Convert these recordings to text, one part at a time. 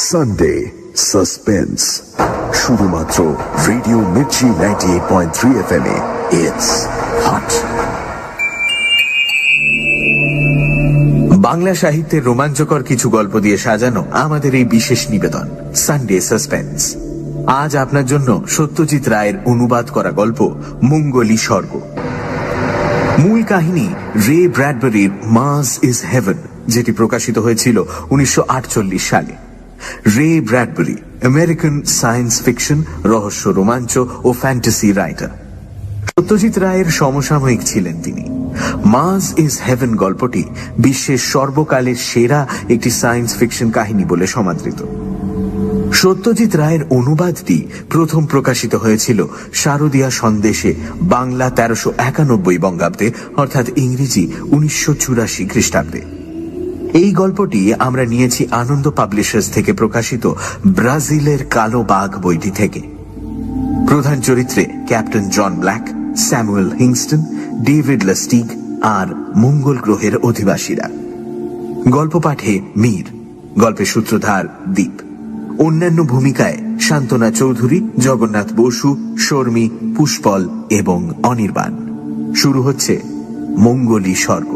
Sunday suspense শুধুমাত্র radio Mirchi 98.3 FM এ। It's hot. Bangla সাহিত্যের রোমাঞ্চকর কিছু গল্প দিয়ে সাজানো আমাদের এই বিশেষ নিবেদন সানডে সাসপেন্স। আজ আপনার জন্য সত্যজিৎ রায়ের অনুবাদ করা গল্প মঙ্গলি স্বর্গ। মূল কাহিনী রে ব্র্যাডবেরির মার্স ইজ হেভেন, যেটি প্রকাশিত হয়েছিল 1948 সালে। রে ব্র্যাডবেরি আমেরিকান সায়েন্স ফিকশন, রহস্য, রোমাঞ্চ ও ফ্যান্টাসি রাইটার। সত্যজিৎ রায়ের সমসাময়িক ছিলেন তিনি। মার্স ইজ হেভেন গল্পটি বিশ্বের সর্বকালের সেরা একটি সায়েন্স ফিকশন কাহিনী বলে সমাদৃত। সত্যজিৎ রায়ের অনুবাদটি প্রথম প্রকাশিত হয়েছিল শারদীয়া সন্দেশে, বাংলা 1391 বঙ্গাব্দে, অর্থাৎ ইংরেজি 1984 খ্রিস্টাব্দে। এই গল্পটি আমরা নিয়েছি আনন্দ পাবলিশার্স থেকে প্রকাশিত ব্রাজিলের কালো বাঘ বইটি থেকে। প্রধান চরিত্রে captain John Black, Samuel Hinkston, David Lustig আর মঙ্গল গ্রহের অধিবাসীরা। গল্প পাঠে মীর, গল্পের সূত্রধার দীপ। অন্যান্য ভূমিকায় শান্তনা চৌধুরী, জগন্নাথ বসু, শর্মী, পুষ্পল এবং অনির্বাণ। শুরু হচ্ছে মঙ্গলি স্বর্গ।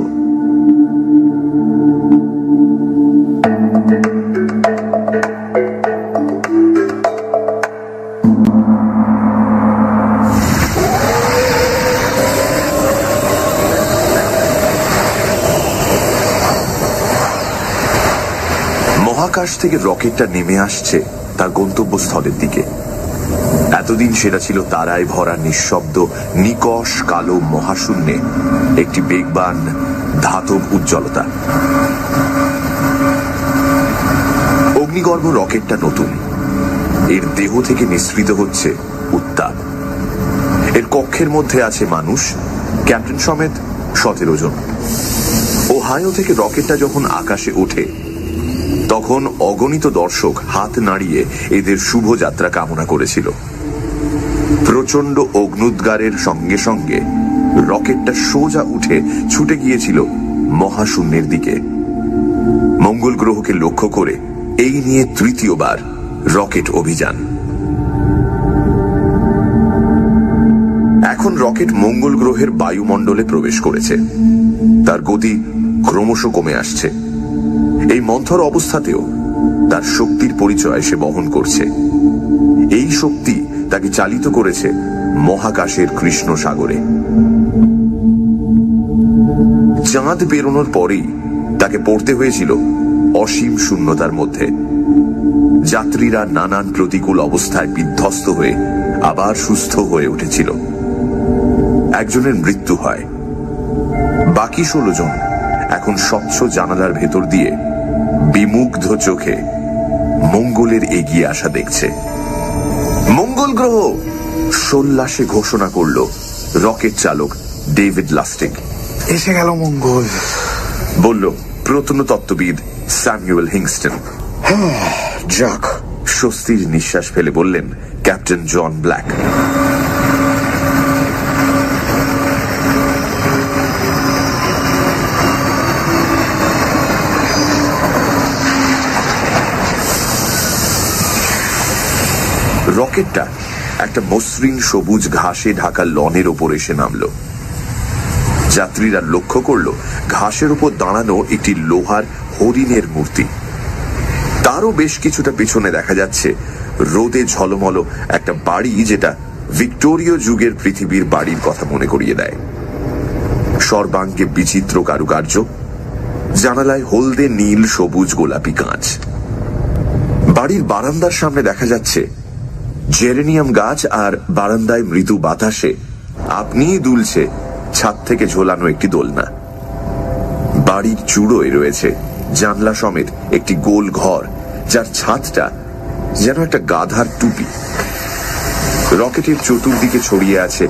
মহাকাশ থেকে রকেটটা নেমে আসছে তার গন্তব্যস্থলের দিকে। এতদিন সেটা ছিল তারায় ভরা নিঃশব্দ নিকষ কালো মহাশূন্যে একটি বেগবান ধাতব উজ্জ্বলতা। অগ্নিগর্ভ রকেটটা নতুন, এর দেহ থেকে নিঃসৃত হচ্ছে উত্তাপ। এর কক্ষের মধ্যে আছে মানুষ, ক্যাপ্টেন সমেত 17 জন। ওহাইও থেকে রকেটটা যখন আকাশে ওঠে তখন অগণিত দর্শক হাত নাড়িয়ে এদের শুভযাত্রা কামনা করেছিল। প্রচন্ড অগ্নুদ্গারের সঙ্গে সঙ্গে রকেটটা সোজা উঠে ছুটে গিয়েছিল মহাশূন্যের দিকে, মঙ্গল গ্রহকে লক্ষ্য করে। এই নিয়ে তৃতীয়বার রকেট অভিযান। এখন রকেট মঙ্গল গ্রহের বায়ুমণ্ডলে প্রবেশ করেছে। তার গতি ক্রমশ কমে আসছে। এই মন্থর অবস্থাতেও তার শক্তির পরিচয় সে বহন করছে। এই শক্তি তাকে চালিত করেছে মহাকাশের কৃষ্ণ সাগরে। চাঁদ পেরোনোর পরেই তাকে পড়তে হয়েছিল অসীম শূন্যতার মধ্যে। যাত্রীরা নানান প্রতিকূল অবস্থায় বিধ্বস্ত হয়ে আবার সুস্থ হয়ে উঠেছিল। একজনের মৃত্যু হয়, বাকি 16 জন এখন স্বচ্ছ জানালার ভেতর দিয়ে বিমুগ্ধ চোখে মঙ্গলের এগিয়ে আসা দেখছে। মঙ্গল গ্রহ সোল্লাসে ঘোষণা করল রকেট চালক ডেভিড লাস্টিগ। এসে গেল মঙ্গল, বলল প্রত্নতত্ত্ববিদ স্যামুয়েল হিংস্টন। যাক, স্বস্তির নিঃশ্বাস ফেলে বললেন ক্যাপ্টেন জন ব্ল্যাক। রকেটটা একটা মসৃণ সবুজ ঘাসে ঢাকা লনের ওপর এসে নামল। যাত্রীরা লক্ষ্য করল ঘাসের উপর দাঁড়ানো একটি লোহার হরিণের মূর্তি। তারও বেশ কিছুটা পেছনে দেখা যাচ্ছে রোদে ঝলমল একটা বাড়ি, যেটা ভিক্টোরীয় যুগের পৃথিবীর বাড়ির কথা মনে করিয়ে দেয়। সর্বাঙ্গে বিচিত্র কারুকার্য, জানালায় হলদে নীল সবুজ গোলাপি কাঁচ। বাড়ির বারান্দার সামনে দেখা যাচ্ছে জেরেনিয়াম গাছ, আর বারান্দায় মৃদু বাতাসে আপনিই দুলছে ছাদ থেকে ঝোলানো একটি দোলনা। বাড়ির চূড়োয় রয়েছে জানলা সমেত একটি গোল ঘর, যার ছাদটা যেন একটা গাধার টুপি। রকেটের চতুর্দিকে ছড়িয়ে আছে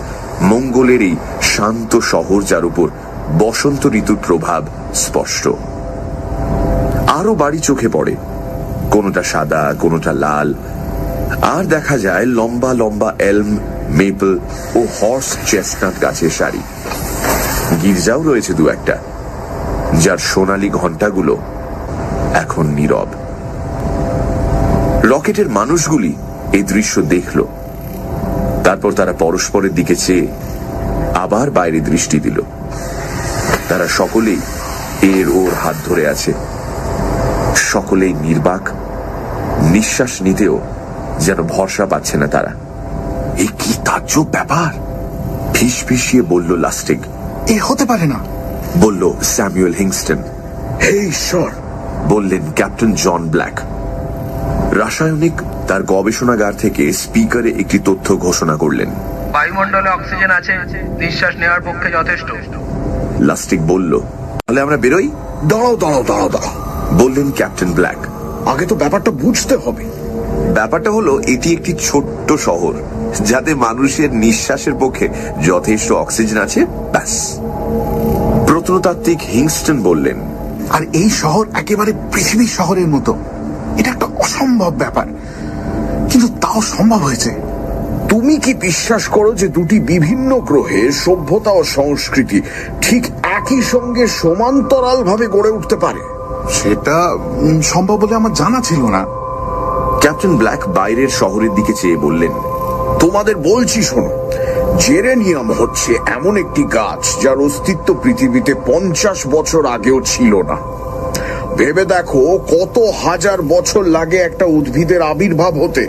মঙ্গলের এই শান্ত শহর, যার উপর বসন্ত ঋতুর প্রভাব স্পষ্ট। আরো বাড়ি চোখে পড়ে, কোনোটা সাদা, কোনোটা লাল, আর দেখা যায় লম্বা লম্বা এলম, মেপল ও হর্স চেস্টনাট গাছের সারি। গির্জাও রয়েছে দু একটা, যার সোনালী ঘণ্টাগুলো এখন নীরব। রকেটের মানুষগুলি এই দৃশ্য দেখল। তারপর তারা পরস্পরের দিকে চেয়ে আবার বাইরে দৃষ্টি দিল। তারা সকলেই এর ওর হাত ধরে আছে, সকলেই নির্বাক, নিঃশ্বাস নিতেও যেন ভরসা পাচ্ছে না তারা। এ কি তাজ্জব ব্যাপার! ফিসফিসিয়ে বলল লাস্টিক। এ হতে পারে না, বলল স্যামুয়েল হিংস্টন। হে ঈশ্বর, বললেন ক্যাপ্টেন জন ব্ল্যাক। রাসায়নিক তার গবেষণাগার থেকে স্পিকারে একটি তথ্য ঘোষণা করলেন। বায়ুমণ্ডলে অক্সিজেন আছে, নিঃশ্বাস নেওয়ার পক্ষে যথেষ্ট। লাস্টিক বলল, তাহলে আমরা বেরোই? দাঁড়াও দাঁড়াও দাঁড়াও দাঁড়াও, বললেন ক্যাপ্টেন ব্ল্যাক। আগে তো ব্যাপারটা বুঝতে হবে। ব্যাপারটা হলো, এটি একটি ছোট্ট শহর যাতে মানুষের নিঃশ্বাসের পক্ষে যথেষ্ট অক্সিজেন আছে, ব্যাস। প্রত্নতাত্ত্বিক হিংস্টন বললেন, আর এই শহর একেবারে পৃথিবীর শহরের মতো। এটা একটা অসম্ভব ব্যাপার, কিন্তু তাও সম্ভব হয়েছে। তুমি কি বিশ্বাস করো যে দুটি বিভিন্ন গ্রহের সভ্যতা ও সংস্কৃতি ঠিক একই সঙ্গে সমান্তরাল ভাবে গড়ে উঠতে পারে? সেটা সম্ভব বলে আমার জানা ছিল না। ক্যাপ্টেন ব্ল্যাক বাইরের শহরের দিকে চেয়ে বললেন, তোমাদের বলছি শোনো, জেরেনিয়াম হচ্ছে এমন একটি গাছ যার অস্তিত্ব পৃথিবীতে 50 বছর আগেও ছিল না। ভেবে দেখো কত হাজার বছর লাগে একটা উদ্ভিদের আবির্ভাব হতে।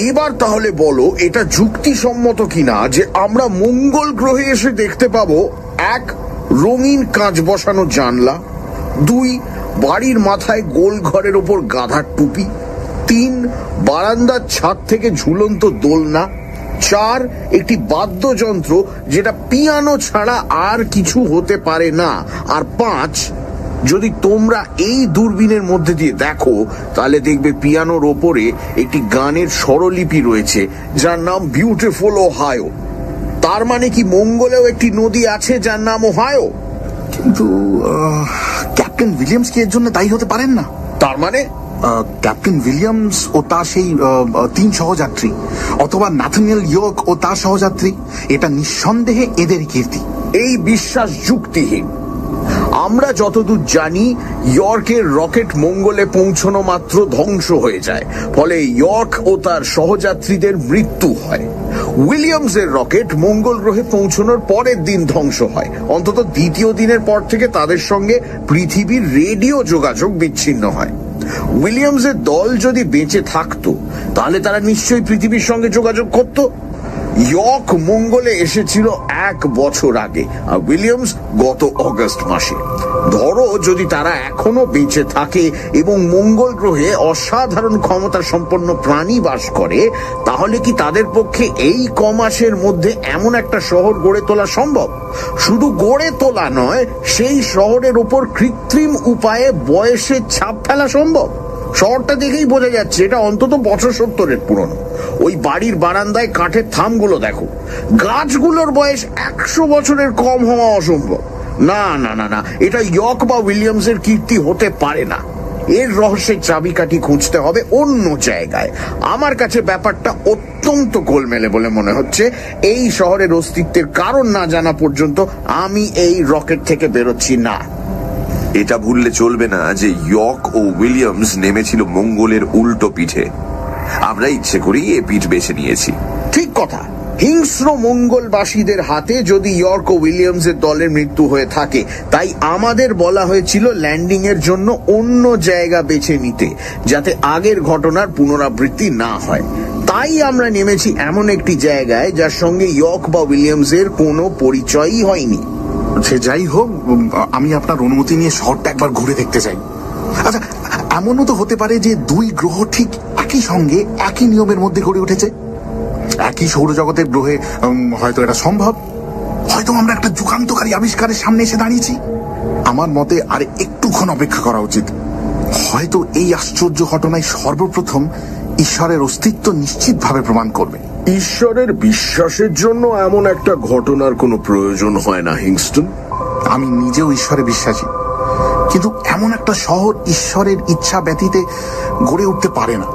এবার তাহলে বলো, এটা যুক্তিসম্মত কিনা যে আমরা মঙ্গল গ্রহে এসে দেখতে পাবো 1, রঙিন কাঁচ বসানো জানলা, 2, বাড়ির মাথায় গোল ঘরের ওপর গাধার টুপি, 3, বারান্দার ছাদ থেকে ঝুলন্ত দোলনা, 4, একটি বাদ্যযন্ত্র যেটা পিয়ানো ছাড়া আর কিছু হতে পারে না, আর 5, যদি তোমরা এই দূরবীনের মধ্যে দিয়ে দেখো তাহলে দেখবে পিয়ানোর ওপরে একটি গানের স্বরলিপি রয়েছে যার নাম বিউটিফুল ওহাইও। তার মানে কি মঙ্গলেও একটি নদী আছে যার নাম ওহাইও? কিন্তু ক্যাপ্টেন উইলিয়ামস কি এর জন্য দায়ী হতে পারেন না? তার মানে ক্যাপ্টেন উইলিয়ামস ও তার সেই 3 সহযাত্রী, অথবা নাথানিয়েল ইয়র্ক ও তার সহযাত্রী, এটা নিঃসন্দেহে এদের কীর্তি। এই বিশ্বাস যুক্তিহীন। আমরা যতদূর জানি, ইয়র্কের রকেট মঙ্গলে পৌঁছানো মাত্র ধ্বংস হয়ে যায়, ফলে ইয়র্ক ও তার সহযাত্রীদের মৃত্যু হয়। উইলিয়ামসের রকেট মঙ্গল গ্রহে পৌঁছানোর পরের দিন ধ্বংস হয়। অন্তত দ্বিতীয় দিনের পর থেকে তাদের সঙ্গে পৃথিবীর রেডিও যোগাযোগ বিচ্ছিন্ন হয়। উইলিয়ামসের দল যদি বেঁচে থাকতো তাহলে তারা নিশ্চয়ই পৃথিবীর সঙ্গে যোগাযোগ করত। ইয়র্ক মঙ্গলে এসেছিল 1 বছর আগে, আর উইলিয়ামস গত অগস্ট মাসে। ধরো যদি তারা এখনো বেঁচে থাকে এবং মঙ্গল গ্রহে অসাধারণ ক্ষমতা সম্পন্ন প্রাণী বাস করে, তাহলে কি তাদের পক্ষে এই কমাসের মধ্যে এমন একটা শহর গড়ে তোলা সম্ভব? শুধু গড়ে তোলা নয়, সেই শহরের উপর কৃত্রিম উপায়ে বয়সের ছাপ ফেলা সম্ভব। শহরটা দেখেই বোঝা যাচ্ছে এটা অন্তত 70-এর পুরনো। ওই বাড়ির বারান্দায় কাঠের থামগুলো দেখো, গাছগুলোর বয়স 100 বছরের কম হওয়া অসম্ভব। না না না না, এটা ইয়র্ক বা উইলিয়ামসের কীর্তি হতে পারে না। এর রহস্যের চাবিকাঠি খুঁজতে হবে অন্য জায়গায়। আমার কাছে ব্যাপারটা অত্যন্ত গোলমেলে বলে মনে হচ্ছে। এই শহরের অস্তিত্বের কারণ না জানা পর্যন্ত আমি এই রকেট থেকে বেরোচ্ছি না। এটা ভুললে চলবে না যে ইয়র্ক ও উইলিয়ামস নেমেছিল মঙ্গলের উল্টো পিঠে। আমরা ইচ্ছে করেই এ পিঠ বেছে নিয়েছি। ঠিক কথা। হিংস্র মঙ্গলবাসীদের হাতে যদি ইয়র্ক ও উইলিয়ামসের দলের মৃত্যু হয়ে থাকে, তাই আমাদের বলা হয়েছিল ল্যান্ডিং এর জন্য অন্য জায়গা বেছে নিতে, যাতে আগের ঘটনার পুনরাবৃত্তি না হয়। তাই আমরা নেমেছি এমন একটি জায়গায় যার সঙ্গে ইয়র্ক বা উইলিয়ামসের কোনো পরিচয়ই হয়নি। সে যাই হোক, আমি আপনার অনুমতি নিয়ে শহরটা একবার ঘুরে দেখতে চাই। আচ্ছা, এমনও তো হতে পারে যে 2 গ্রহ ঠিক একই সঙ্গে একই নিয়মের মধ্যে গড়ে উঠেছে, একই সৌরজগতের গ্রহে। হয়তো এটা সম্ভব। হয়তো আমরা একটা যুগান্তকারী আবিষ্কারের সামনে এসে দাঁড়িয়েছি। আমার মতে আর একটুক্ষণ অপেক্ষা করা উচিত। হয়তো এই আশ্চর্য ঘটনায় সর্বপ্রথম ঈশ্বরের অস্তিত্ব নিশ্চিতভাবে প্রমাণ করবে। ঈশ্বরের বিশ্বাসের জন্য এমন একটা ঘটনার কোনো প্রয়োজন হয় না হিংস্টন। আমি নিজেও ঈশ্বরে বিশ্বাসী, কিন্তু এমন একটা শহর ঈশ্বরের ইচ্ছা ব্যতীতে গড়ে উঠতে পারে না।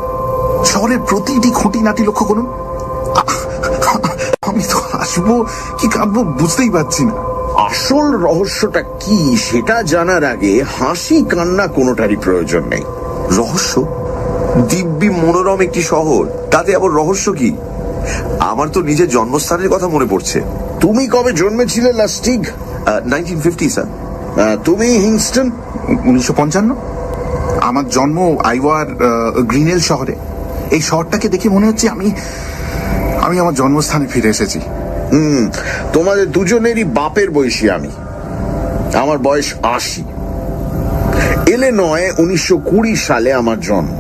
শহরের প্রতিটি খুঁটিনাটি লক্ষ্য করুন। আমি তো হাসবো কি কাঁদবো বুঝতেই পারছি না। আসল রহস্যটা কি সেটা জানার আগে হাসি কান্না কোনোটারই প্রয়োজন নেই। রহস্য? দিব্যি মনোরম একটি শহর, তাতে আবার রহস্য কি? আমার তো নিজের জন্মস্থানের কথা মনে পড়ছে। তুমি কবে জন্মেছিলে লাস্টিগ? 1950 স্যার। তুমি হিংস্টন? 1955। আমার জন্ম আইওয়ার গ্রিনেল শহরে। এই শহরটাকে দেখে মনে হচ্ছে আমি আমার জন্মস্থানে ফিরে এসেছি। তোমাদের দুজনেরই বাপের বয়সী আমি। আমার বয়স 80। ইলিনয়ে 1920 সালে আমার জন্ম।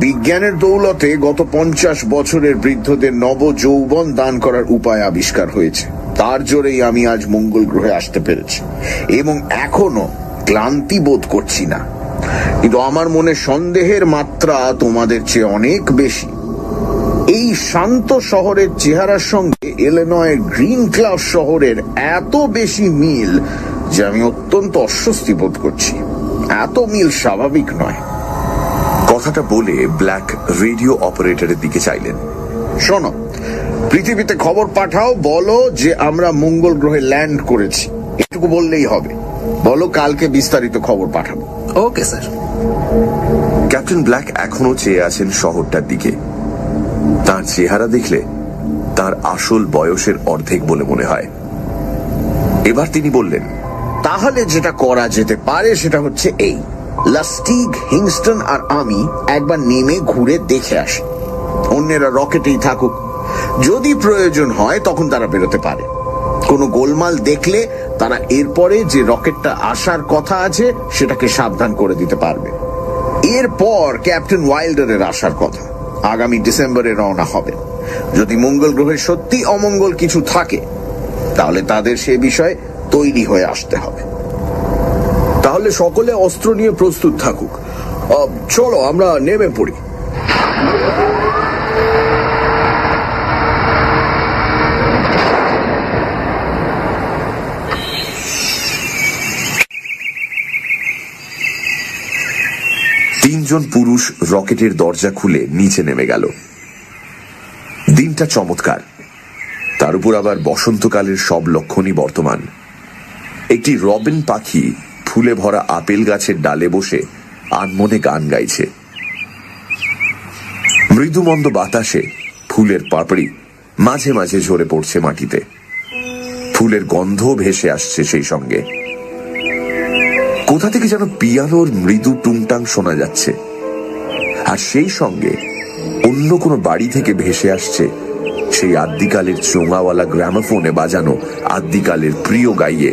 বিজ্ঞানের দৌলতে গত 50 বছরের বৃদ্ধদের নব যৌবন দান করার উপায় আবিষ্কার হয়েছে। তার জোরেই আমি আজ মঙ্গল গ্রহে আসতে পেরেছি এবং এখনো ক্লান্তি বোধ করছি না। কিন্তু আমার মনে সন্দেহের মাত্রা তোমাদের চেয়ে অনেক বেশি। এই শান্ত শহরের চেহারার সঙ্গে ইলিনয়ের গ্রিন ক্লাব শহরের এত বেশি মিল যে আমি অত্যন্ত অস্বস্তি বোধ করছি। এত মিল স্বাভাবিক নয়। কথাটা বলে ব্ল্যাক রেডিও অপারেটরের দিকে চাইলেন। শোনো, পৃথিবীতে খবর পাঠাও, বলো যে আমরা মঙ্গল গ্রহে ল্যান্ড করেছি। এটুকু বললেই হবে। বলো কালকে বিস্তারিত খবর পাঠাবো। Okay sir. ক্যাপ্টেন ব্ল্যাক এখনো চেয়ে আছেন শহরটার দিকে। তার চেহারা দেখলে তার আসল বয়সের অর্ধেক বলে মনে হয়। এবার তিনি বললেন, তাহলে যেটা করা যেতে পারে সেটা হচ্ছে এই: লাস্টিগ, হিংস্টন আর আমি একবার নেমে ঘুরে দেখে আসি। অন্যেরা রকেটেই থাকুক, যদি প্রয়োজন হয় তখন তারা বেরোতে পারে। কোনো গোলমাল দেখলে তারা এরপরে যে রকেটটা আসার কথা আছে সেটাকে সাবধান করে দিতে পারবে। এরপর ক্যাপ্টেন ওয়াইল্ডারের আসার কথা। আগামী ডিসেম্বরে রওনা হবে। যদি মঙ্গল গ্রহে সত্যি অমঙ্গল কিছু থাকে তাহলে তাদের সে বিষয়ে তৈরি হয়ে আসতে হবে। তাহলে সকলে অস্ত্র নিয়ে প্রস্তুত থাকুক। চলো আমরা নেমে পড়ি। তিনজন পুরুষ রকেটের দরজা খুলে নিচে নেমে গেল। দিনটা চমৎকার, তার উপর আবার বসন্তকালের সব লক্ষণই বর্তমান। একটি রবিন পাখি ফুলে ভরা আপেল গাছের ডালে বসে আনমনে গান গাইছে। মৃদুমন্দ বাতাসে ফুলের পাপড়ি মাঝে মাঝে ঝরে পড়ছে মাটিতে। ফুলের গন্ধ ভেসে আসছে সেই সঙ্গে। কোথা থেকে যেন পিয়ানোর মৃদু টুংটাং শোনা যাচ্ছে, আর সেই সঙ্গে অন্য কোনো বাড়ি থেকে ভেসে আসছে সেই আদ্যিকালের চোঙাওয়ালা গ্রামাফোনে বাজানো আদ্যিকালের প্রিয় গাইয়ে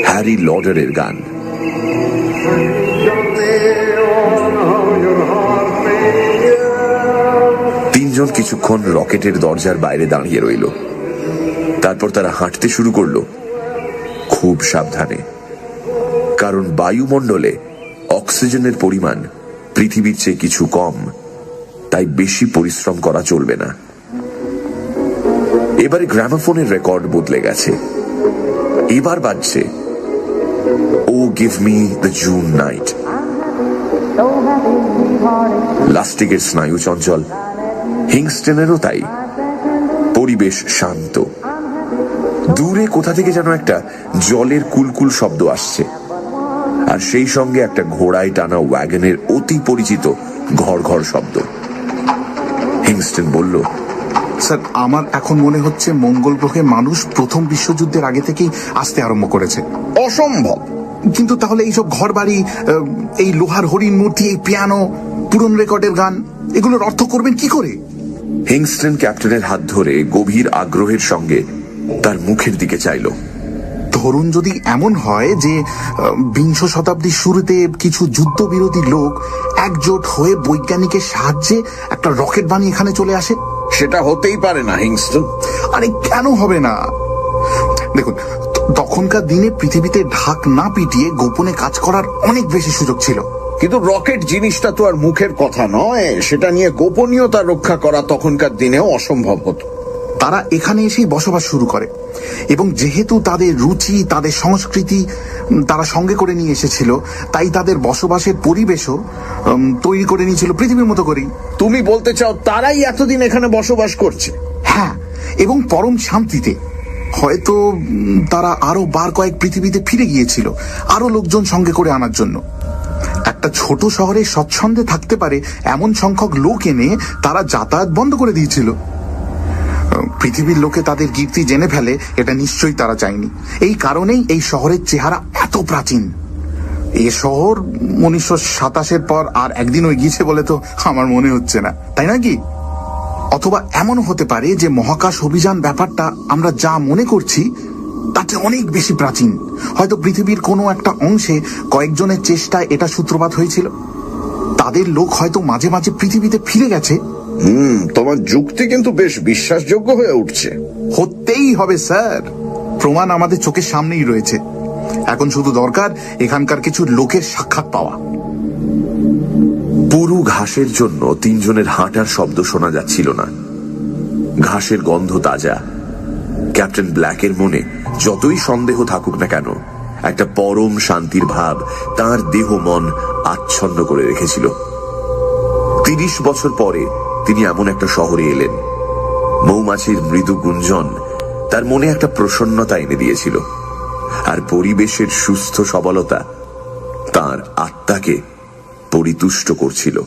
হ্যারি লডারের গান। তিনজন কিছুক্ষণ রকেটের দরজার বাইরে দাঁড়িয়ে রইল। তারপর তারা হাঁটতে শুরু করলো, খুব সাবধানে। কারণ বায়ুমণ্ডলে অক্সিজেনের পরিমাণ পৃথিবীর চেয়ে কিছু কম, তাই বেশি পরিশ্রম করা চলবে না। এবারে গ্রামাফোনের রেকর্ড বদলে গেছে। এবার বাজছে oh give me the June night. লাস্টিগের স্নায়ু চঞ্চল, হিংস্টনেরও তাই। পরিবেশ শান্ত। দূরে কোথা থেকে যেন একটা জলের কুলকুল শব্দ আসছে, আর সেই সঙ্গে একটা ঘোড়ায় টানা ওয়াগনের অতি পরিচিত ঘর ঘর শব্দ। হিংস্টন বলল, স্যার, আমার এখন মনে হচ্ছে মঙ্গল গ্রহে মানুষ প্রথম বিশ্বযুদ্ধের আগে থেকেই আসতে আরম্ভ করেছে। অসম্ভব। কিন্তু তাহলে এইসব ঘর বাড়ি, এই লোহার হরিণ মূর্তি, এই পিয়ানো, পুরন রেকর্ডের গান, এগুলোর অর্থ করবেন কি করে? হিংস্টন ক্যাপ্টেনের হাত ধরে গভীর আগ্রহের সঙ্গে তার মুখের দিকে চাইল। ধরুন যদি এমন হয় যে 20 শতাব্দীর শুরুতে কিছু যুদ্ধবিরোধী লোক একজোট হয়ে বৈজ্ঞানিকের সাহায্যে একটা রকেট বানিয়ে এখানে চলে আসে। সেটা হতেই পারে না হিংস্টন। আরে কেন হবে না? দেখুন, তখনকার দিনে পৃথিবীতে ঢাক না পিটিয়ে গোপনে কাজ করার অনেক বেশি সুযোগ ছিল। কিন্তু রকেট জিনিসটা তো আর মুখের কথা নয়। সেটা নিয়ে গোপনীয়তা রক্ষা করা তখনকার দিনেও অসম্ভব হতো। তারা এখানে এসেই বসবাস শুরু করে, এবং যেহেতু তাদের রুচি, তাদের সংস্কৃতি তারা সঙ্গে করে নিয়ে এসেছিল, তাই তাদের বসবাসের পরিবেশও তৈরি করে নিয়েছিল পৃথিবীর মতো করেই। তুমি বলতে চাও তারাই এতদিন এখানে বসবাস করছে? হ্যাঁ, এবং পরম শান্তিতে। হয়তো তারা আরো বার কয়েক পৃথিবীতে ফিরে গিয়েছিল আরো লোকজন সঙ্গে করে আনার জন্য। একটা ছোট শহরে স্বচ্ছন্দে থাকতে পারে এমন সংখ্যক লোক এনে তারা যাতায়াত বন্ধ করে দিয়েছিল। পৃথিবীর লোকে তাদের কীর্তি জেনে ফেলে, এটা নিশ্চয়ই তারা চায়নি। এই কারণেই এই শহরের চেহারা এত প্রাচীন। এ শহর 1927 পর আর একদিনও এগিয়েছে বলে তো আমার মনে হচ্ছে না, তাই নাকি? অথবা এমনও হতে পারে যে মহাকাশ অভিযান ব্যাপারটা আমরা যা মনে করছি তাতে অনেক বেশি প্রাচীন। হয়তো পৃথিবীর কোনো একটা অংশে কয়েকজনের চেষ্টায় এটা সূত্রপাত হয়েছিল। তাদের লোক হয়তো মাঝে মাঝে পৃথিবীতে ফিরে গেছে। তোমার যুক্তি কিন্তু বেশ বিশ্বাসযোগ্য হয়ে উঠছে। হতেই হবে স্যার, প্রমাণ আমাদের চোখের সামনেই রয়েছে। এখন শুধু দরকার এখানকার কিছু লোকের সাক্ষাৎ পাওয়া। পুরু ঘাসের জন্য তিনজনের হাঁটার শব্দ শোনা যাচ্ছিল না। ঘাসের গন্ধ তাজা। ক্যাপ্টেন ব্ল্যাকের মনে যতই সন্দেহ থাকুক না কেন, একটা পরম শান্তির ভাব তার দেহ মন আচ্ছন্ন করে রেখেছিল। 30 বছর পরে তিনি এমন একটা শহরে এলেন। মৌমাছির মৃদু গুঞ্জন তার মনে একটা প্রসন্নতা এনে দিয়েছিল, আর পরিবেশের সুস্থ সবলতা তার আত্মাকে পরিতুষ্ট করছিল।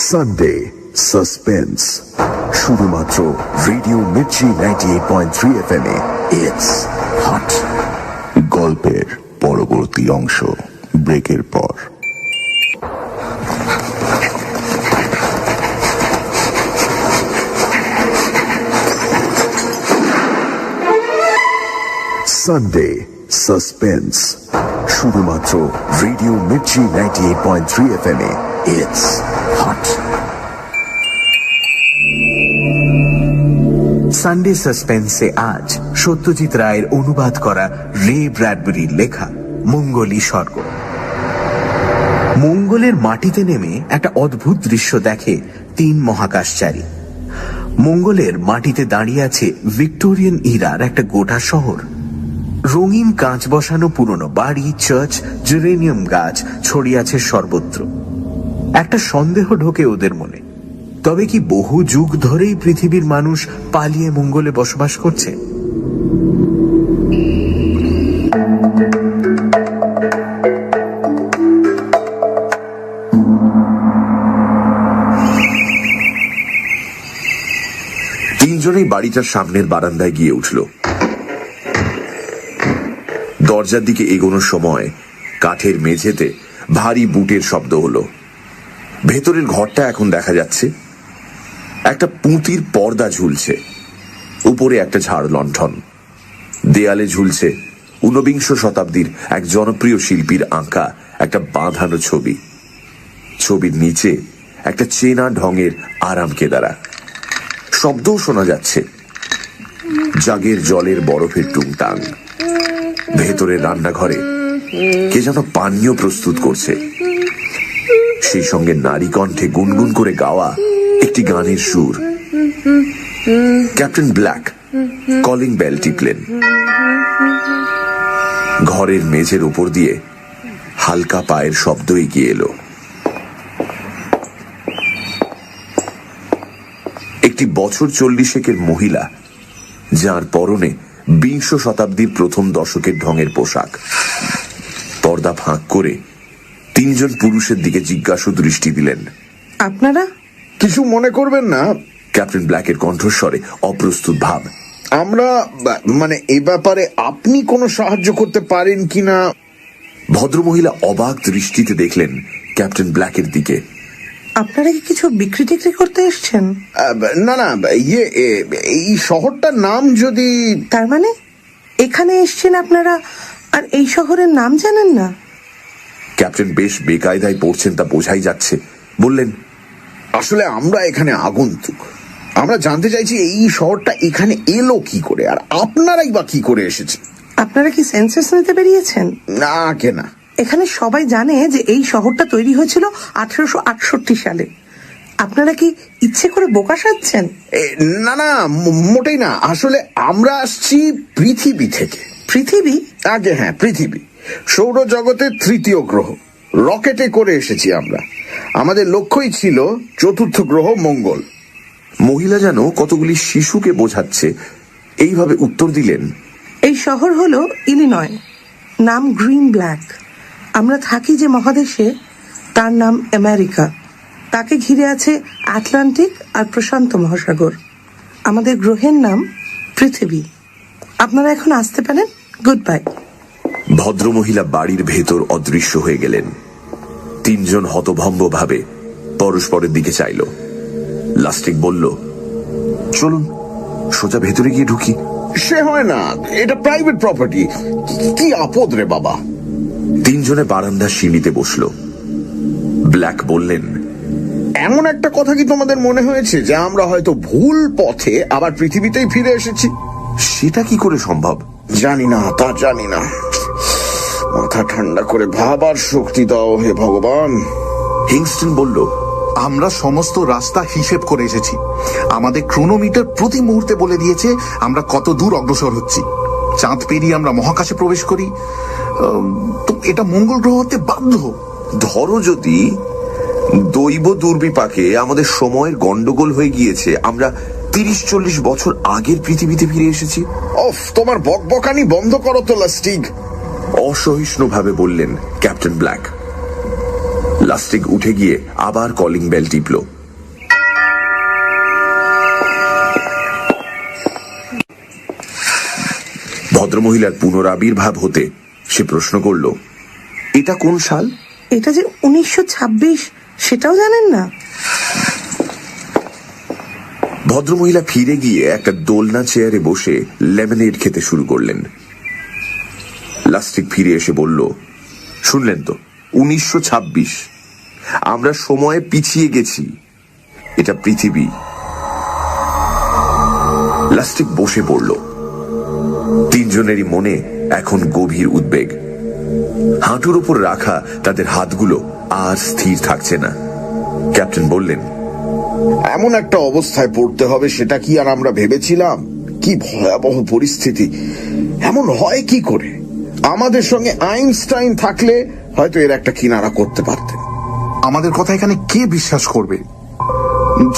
সানডে সাসপেন্স, শুধুমাত্র রেডিও মির্চি 98.3 FM এ। It's hot. গল্পের পরবর্তী অংশ ব্রেকের পর। সানডে সাসপেন্স, শুধুমাত্র রেডিও মির্চি 98.3 FM এ। It's hot. সানডে সাসপেন্সে আজ সত্যজিৎ রায়ের অনুবাদ করা রে ব্র্যাডবেরির লেখা মঙ্গলী স্বর্গ। মঙ্গলের মাটিতে নেমে একটা অদ্ভুত দৃশ্য দেখে 3 মহাকাশচারী। মঙ্গলের মাটিতে দাঁড়িয়ে আছে ভিক্টোরিয়ান ইরার একটা গোটা শহর। রঙিন কাঁচ বসানো পুরনো বাড়ি, চার্চ, জেরেনিয়াম গাছ ছড়িয়ে আছে সর্বত্র। একটা সন্দেহ ঢোকে ওদের মনে, তবে কি বহু যুগ ধরেই পৃথিবীর মানুষ পালিয়ে মঙ্গলে বসবাস করছে? তিনজনেই বাড়িটার সামনের বারান্দায় গিয়ে উঠল। দরজার দিকে এগোনোর সময় কাঠের মেঝেতে ভারী বুটের শব্দ হলো। ভেতরের ঘরটা এখন দেখা যাচ্ছে। একটা পুঁতির পর্দা ঝুলছে, উপরে একটা ঝাড় লণ্ঠন। দেয়ালে ঝুলছে 19বিংশ শতাব্দীর এক জনপ্রিয় শিল্পীর আঁকা একটা বাঁধানো ছবি। ছবির নিচে একটা চেনা ঢঙের আরাম কেদারা। শব্দও শোনা যাচ্ছে, জাগের জলের বরফের টুংটাং। ভেতরের রান্নাঘরে কে যেন পানীয় প্রস্তুত করছে, সেই সঙ্গে নারী কণ্ঠে গুনগুন করে গাওয়া একটি গানের সুর। ক্যাপ্টেন ব্ল্যাক কলিং বেল টিপলেন। ঘরের মেঝের উপর দিয়ে হালকা পায়ের শব্দ এগিয়ে এলো। একটি বছর 40-এর মহিলা, যার পরনে 20 শতাব্দীর প্রথম দশকের ঢঙের পোশাক। পর্দা ফাঁক করে তিনজন পুরুষের দিকে জিজ্ঞাসু দৃষ্টি দিলেন। আপনারা কিছু মনে করবেন না? ক্যাপ্টেন ব্ল্যাকের কণ্ঠস্বরে অপ্রস্তুত ভাব। আমরা মানে এই ব্যাপারে আপনি কোনো সাহায্য করতে পারেন কিনা? ভদ্রমহিলা অবাক দৃষ্টিতে দেখলেন ক্যাপ্টেন ব্ল্যাকের দিকে। আপনারা কি কিছু বিক্রি টিক্রি করতে এসছেন? না না, এই শহরটার নাম যদি... তার মানে এখানে এসছেন আপনারা আর এই শহরের নাম জানেন না? ক্যাপ্টেন বেশ বেকায়দায় পড়ছেন তা বোঝাই যাচ্ছে। বললেন, আসলে আমরা এখানে আগন্তুক। আমরা জানতে চাইছি এই শহরটা এখানে এলো কি করে, আর আপনারাই বা কি করে এসেছেন। আপনারা কি সেন্সাস নিতে বেরিয়েছেন? না কেনা, এখানে সবাই জানে যে এই শহরটা তৈরি হয়েছিল 1868 সালে। আপনারা কি ইচ্ছে করে বোকা সাজছেন? না না, মোটেই না। আসলে আমরা আসছি পৃথিবী থেকে। পৃথিবী? আগে হ্যাঁ, পৃথিবী, সৌরজগতের 3য় গ্রহ। রকেটে করে এসেছি আমরা। আমাদের লক্ষ্যই ছিল 4র্থ গ্রহ মঙ্গল। মহিলা যেন কতগুলি শিশুকে বোঝাচ্ছে এইভাবে উত্তর দিলেন। এই শহর হলো ইলিনয়, নাম গ্রিন ব্ল্যাক। আমরা থাকি যে মহাদেশে তার নাম আমেরিকা। তাকে ঘিরে আছে আটলান্টিক আর প্রশান্ত মহাসাগর। আমাদের গ্রহের নাম পৃথিবী। আপনারা এখন আসতে পারেন। Good bye. ভদ্রমহিলা বাড়ির ভেতর অদৃশ্য হয়ে গেলেন। তিনজন হতভম্ব ভাবে পরস্পরের দিকে চাইল। লাস্টিক বলল, চলুন সোজা ভেতরে গিয়ে ঢুকি। সে হয় না, এটা প্রাইভেট প্রপার্টি। কি আপদ রে বাবা। তিনজনে বারান্দার সিঁড়িতে বসল। ব্ল্যাক বললেন, এমন একটা কথা কি তোমাদের মনে হয়েছে যে আমরা হয়তো ভুল পথে আবার পৃথিবীতেই ফিরে এসেছি? সেটা কি করে সম্ভব? জানি না, তা জানি না। মাথা ঠান্ডা করে ভাবার শক্তি দাও হে ভগবান। হিংস্টন বলল, আমরা সমস্ত রাস্তা হিসেব করে এসেছি। আমাদের ক্রোনোমিটার প্রতি মুহূর্তে বলে দিয়েছে আমরা কত দূর অগ্রসর হচ্ছি। চাঁদ পেরিয়ে আমরা মহাকাশে প্রবেশ করি। তো এটা মঙ্গল গ্রহ হতে বাধ্য। ধরো যদি দৈব দুর্বিপাকে আমাদের সময়ের গন্ডগোল হয়ে গিয়েছে, আমরা 30-40 বছর আগের পৃথিবীতে ফিরে এসেছি। অফ, তোমার বকবকানি বন্ধ করো তো লাস্টিক, অসহিষ্ণুভাবে বললেন ক্যাপ্টেন ব্ল্যাক। লাস্টিক উঠে গিয়ে আবার কলিং বেল টিপল। ভদ্রমহিলার পুনরাবির্ভাব হতে সে প্রশ্ন করল, এটা কোন সাল? এটা যে 1926, সেটাও জানেন না? ভদ্রমহিলা ফিরে গিয়ে একটা দোলনা চেয়ারে বসে লেমনেড খেতে শুরু করলেন। লাস্টিক ফিরে এসে বলল, শুনলেন তো, 1926। আমরা সময়ে পিছিয়ে গেছি। এটা পৃথিবী। লাস্টিক বসে পড়ল। তিনজনেরই মনে এখন গভীর উদ্বেগ। হাঁটুর উপর রাখা তাদের হাতগুলো আর স্থির থাকছে না। ক্যাপ্টেন বললেন, এমন একটা অবস্থায় পড়তে হবে সেটা কি আর আমরা ভেবেছিলাম? কি ভয়াবহ পরিস্থিতি। এমন হয় কি করে? আমাদের সঙ্গে আইনস্টাইন থাকলে হয়তো এর একটা কিনারা করতে পারতেন। আমাদের কথা এখানে কে বিশ্বাস করবে?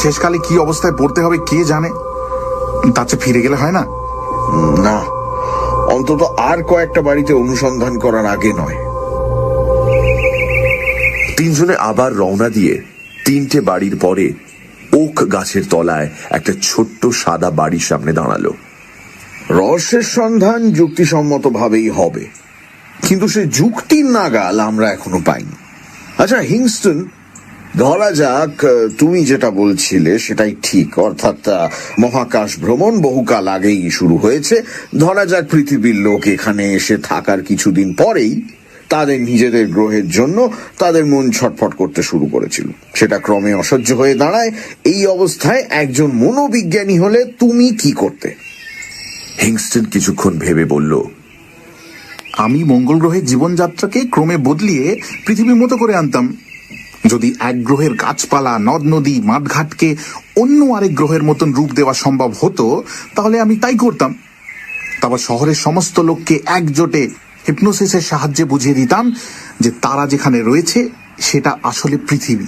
শেষকালে কি অবস্থায় পড়তে হবে কে জানে। তার চেয়ে ফিরে গেলে হয় না? না, অন্তত আর কয়েকটা বাড়িতে অনুসন্ধান করার আগে নয়। তিনজনে আবার রওনা দিয়ে 3টে বাড়ির পরে ওক গাছের তলায় একটা ছোট্ট সাদা বাড়ির সামনে দাঁড়ালো। রহস্যের সন্ধান যুক্তিসম্মত ভাবেই হবে, কিন্তু সে যুক্তির নাগাল আমরা এখনো পাইনি। আচ্ছা হিংস্টন, ধরা যাক তুমি যেটা বলছিলে সেটাই ঠিক, অর্থাৎ মহাকাশ ভ্রমণ বহুকাল আগেই শুরু হয়েছে। ধরা যাক পৃথিবীর লোক এখানে এসে থাকার কিছুদিন পরেই তাদের নিজেদের গ্রহের জন্য তাদের মন ছটফট করতে শুরু করেছিল। সেটা ক্রমে অসহ্য হয়ে দাঁড়ায়। এই অবস্থায় একজন মনোবিজ্ঞানী হলে তুমি কি করতে? হিংস্টন কিছুক্ষণ ভেবে বলল, আমি মঙ্গল গ্রহের জীবনযাত্রাকে ক্রমে বদলিয়ে পৃথিবীর মতো করে আনতাম। যদি এক গ্রহের গাছপালা, নদ নদী, মাঠঘাটকে অন্য আরেক গ্রহের মতন রূপ দেওয়া সম্ভব হতো তাহলে আমি তাই করতাম। তারপর শহরের সমস্ত লোককে একজোটে হিপনোসিসের সাহায্যে বুঝিয়ে দিতাম যে তারা যেখানে রয়েছে সেটা আসলে পৃথিবী,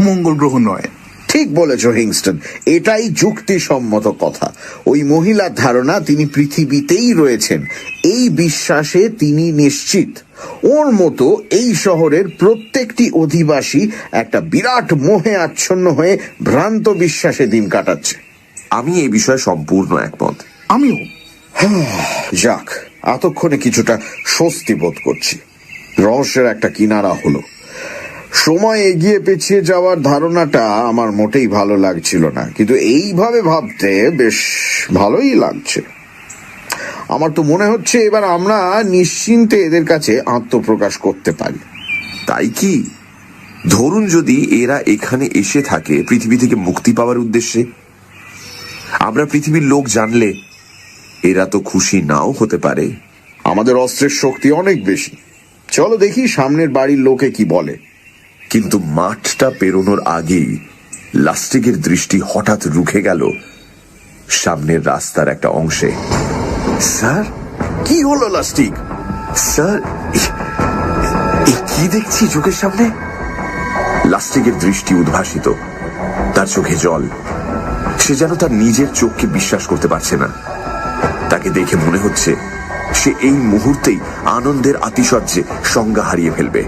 মঙ্গল গ্রহ নয়। ঠিক বলেছ হিংস্টন, এটাই যুক্তিসম্মত কথা। ওই মহিলার ধারণা তিনি পৃথিবীতেই রয়েছেন, এই বিশ্বাসে তিনি নিশ্চিত। ওর মতো এই শহরের প্রত্যেকটি অধিবাসী একটা বিরাট মোহে আচ্ছন্ন হয়ে ভ্রান্ত বিশ্বাসে দিন কাটাচ্ছে। আমি এই বিষয়ে সম্পূর্ণ একমত। আমিও। যাক, এতক্ষণে কিছুটা স্বস্তি বোধ করছি। রহস্যের একটা কিনারা হলো। সময় এগিয়ে পেছিয়ে যাওয়ার ধারণাটা আমার মোটেই ভালো লাগছিল না, কিন্তু এইভাবে ভাবতে বেশ ভালোই লাগছে। আমার তো মনে হচ্ছে এবার আমরা নিশ্চিন্তে এদের কাছে আত্মপ্রকাশ করতে পারি। তাই কি? ধরুন যদি এরা এখানে এসে থাকে পৃথিবী থেকে মুক্তি পাওয়ার উদ্দেশ্যে, আমরা পৃথিবীর লোক জানলে এরা তো খুশি নাও হতে পারে। আমাদের অস্ত্রের শক্তি অনেক বেশি। চলো দেখি সামনের বাড়ির লোকে কি বলে। কিন্তু মাঠটা পেরোনোর আগেই লাস্টিকের দৃষ্টি হঠাৎ রুখে গেল সামনের রাস্তার একটা অংশে। স্যার, কি হলো লাস্টিক? স্যার, কি দেখছি চোখের সামনে? লাস্টিকের দৃষ্টি উদ্ভাসিত, তার চোখে জল। সে যেন তার নিজের চোখকে বিশ্বাস করতে পারছে না। তাকে দেখে মনে হচ্ছে সে এই মুহূর্তেই আনন্দের আতিশয্যে সংজ্ঞা হারিয়ে ফেলবে।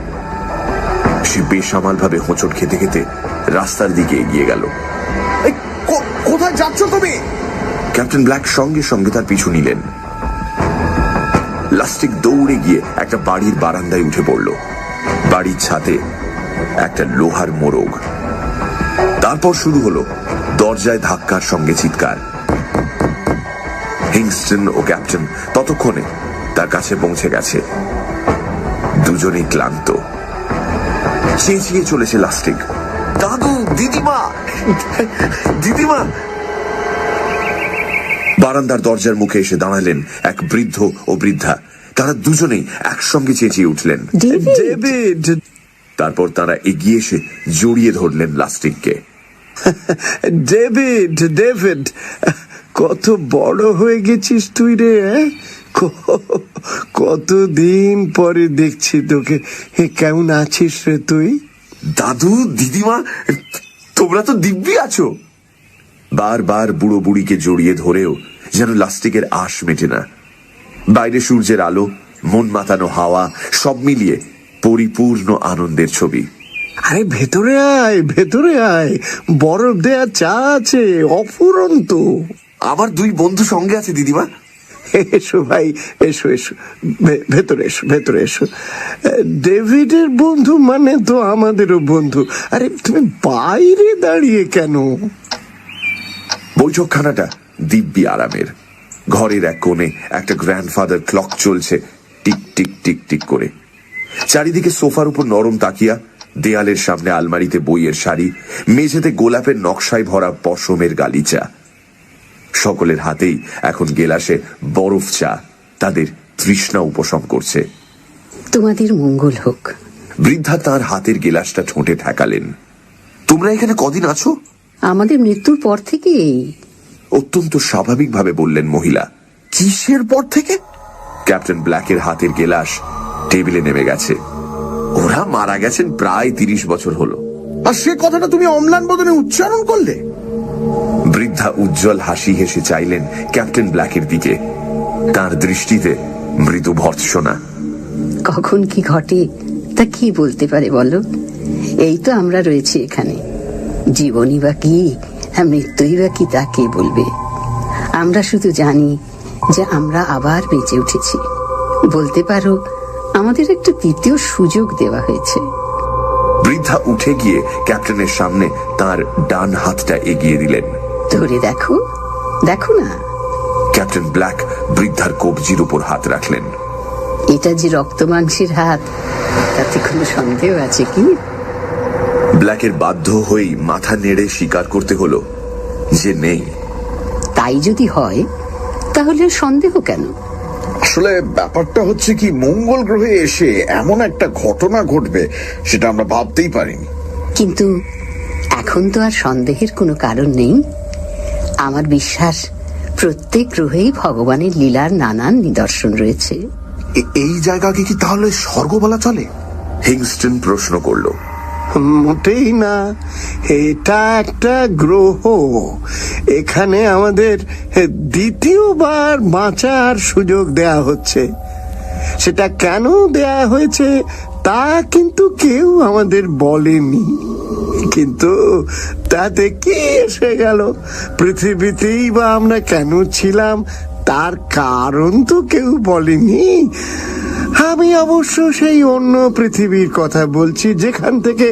সে বেসামাল ভাবে হোঁচট খেতে খেতে রাস্তার দিকে এগিয়ে গেল। কোথায় যাচ্ছ তুমি? ক্যাপ্টেন ব্ল্যাক সঙ্গে সঙ্গে তার পিছু নিলেন। লাস্টিক দৌড়ে গিয়ে একটা বাড়ির বারান্দায় উঠে পড়ল। বাড়ির ছাদে একটা লোহার মোড়ক। তারপর শুরু হলো দরজায় ধাক্কার সঙ্গে চিৎকার। হিংস্টন ও ক্যাপ্টেন ততক্ষণে তার কাছে পৌঁছে গেছে। দুজনেই ক্লান্ত। চেঁচিয়ে চলেছে লাস্টিক, দাদু, দিদিমা, দিদিমা। বারান্দার দরজার মুখে এসে দাঁড়ালেন এক বৃদ্ধ ও বৃদ্ধা। তারা দুজনেই একসঙ্গে চেঁচিয়ে উঠলেন, ডেভিড। তারপর তারা এগিয়ে এসে জড়িয়ে ধরলেন লাস্টিককে। ডেভিড, ডেভিড, কত বড় হয়ে গেছিস তুই রে। কতদিন পরে দেখছি তোকে। কেমন আছিস রে তুই? দাদু, দিদিমা, তোমরা তো দিব্যি আছো। বারবার বুড়ো বুড়িকে জড়িয়ে ধরেও যেন লাস্টিকের আশ মেটে না। বাইরে সূর্যের আলো, মন মাতানো হাওয়া, সব মিলিয়ে পরিপূর্ণ আনন্দের ছবি। আরে ভেতরে আয়, ভেতরে আয়, বরফ দেয়া চা আছে অফুরন্ত। আমার দুই বন্ধু সঙ্গে আছে দিদিমা। এসো ভাই, এসো এসো, ভেতরে এসো, ভেতরে এসো। ডেভিডের বন্ধু মানে তো আমাদেরও বন্ধু। আরে তুমি বাইরে দাঁড়িয়ে কেন? বৈঠকখানাটা দিব্যি আরামের। ঘরের এক কোণে একটা গ্র্যান্ডফাদার ক্লক চলছে টিক টিক টিক টিক করে। চারিদিকে সোফার উপর নরম তাকিয়া, দেয়ালের সামনে আলমারিতে বইয়ের শাড়ি, মেঝেতে গোলাপের নকশায় ভরা পশমের গালিচা। সকলের হাতেই এখন গেলাসে বরফ চা তাদের তৃষ্ণা উপশম করছে। তোমাদের মঙ্গল হোক। বৃদ্ধা তার হাতের গেলাসটা ঠোঁটে ঠেকালেন। তোমরা এখানে কদিন আছো? আমাদের মৃত্যুর পর থেকেই। অত্যন্ত স্বাভাবিকভাবে বললেন মহিলা। কিসের পর থেকে? ক্যাপ্টেন ব্ল্যাকের হাতের গেলাস টেবিলে নেমে গেছে। ওরা মারা গেছেন প্রায় 30 বছর হলো। আর সে কথাটা তুমি অম্লান বদনে উচ্চারণ করলে? বৃদ্ধা উজ্জ্বল হাসি হেসে চাইলেন ক্যাপ্টেন ব্ল্যাকের দিকে। তার দৃষ্টিতে মৃদু ভর্ৎসনা। কখন কি ঘটে তা কি বলতে পারে বলো? এই তো আমরা রয়েছি এখানে। জীবনই বা কি, মৃত্যুই বা কি, তা কে বলবে? আমরা শুধু জানি যে আমরা আবার বেঁচে উঠেছি। বলতে পারো আমাদের একটা তৃতীয় সুযোগ দেওয়া হয়েছে। বৃদ্ধা উঠে গিয়ে ক্যাপ্টেনের সামনে তার ডান হাতটা এগিয়ে দিলেন। ধরে দেখো, দেখো না। ক্যাপ্টেন ব্ল্যাক বৃদ্ধার কবজির উপর হাত রাখলেন। এটা যে রক্ত মাংসের হাত, তাতে কোনো সন্দেহ আছে কি? ব্ল্যাকের বাধ্য হয়েই মাথা নেড়ে স্বীকার করতে হলো যে নেই। তাই যদি হয় তাহলে সন্দেহ কেন? আসলে ব্যাপারটা হচ্ছে কি, মঙ্গল গ্রহে এসে এমন একটা ঘটনা ঘটবে সেটা আমরা ভাবতেই পারিনি। কিন্তু এখন তো আর সন্দেহের কোনো কারণ নেই। আমার বিশ্বাস প্রত্যেক গ্রহেই ভগবানের লীলার নানান নিদর্শন রয়েছে। এই জায়গাকে কি তাহলে স্বর্গ বলা চলে? হিংস্টন প্রশ্ন করল। মোটেই না, এটা একটা গ্রহ। এখানে আমাদের দ্বিতীয়বার বাঁচার সুযোগ দেয়া হচ্ছে। সেটা কেন দেয়া হয়েছে তা কিন্তু কেউ আমাদের বলেনি। কিন্তু তাতে কি এসে গেল? পৃথিবীতেই বা আমরা কেন ছিলাম তার কারণ তো কেউ বলেনি। আমি অবশ্য সেই অন্য পৃথিবীর কথা বলছি যেখান থেকে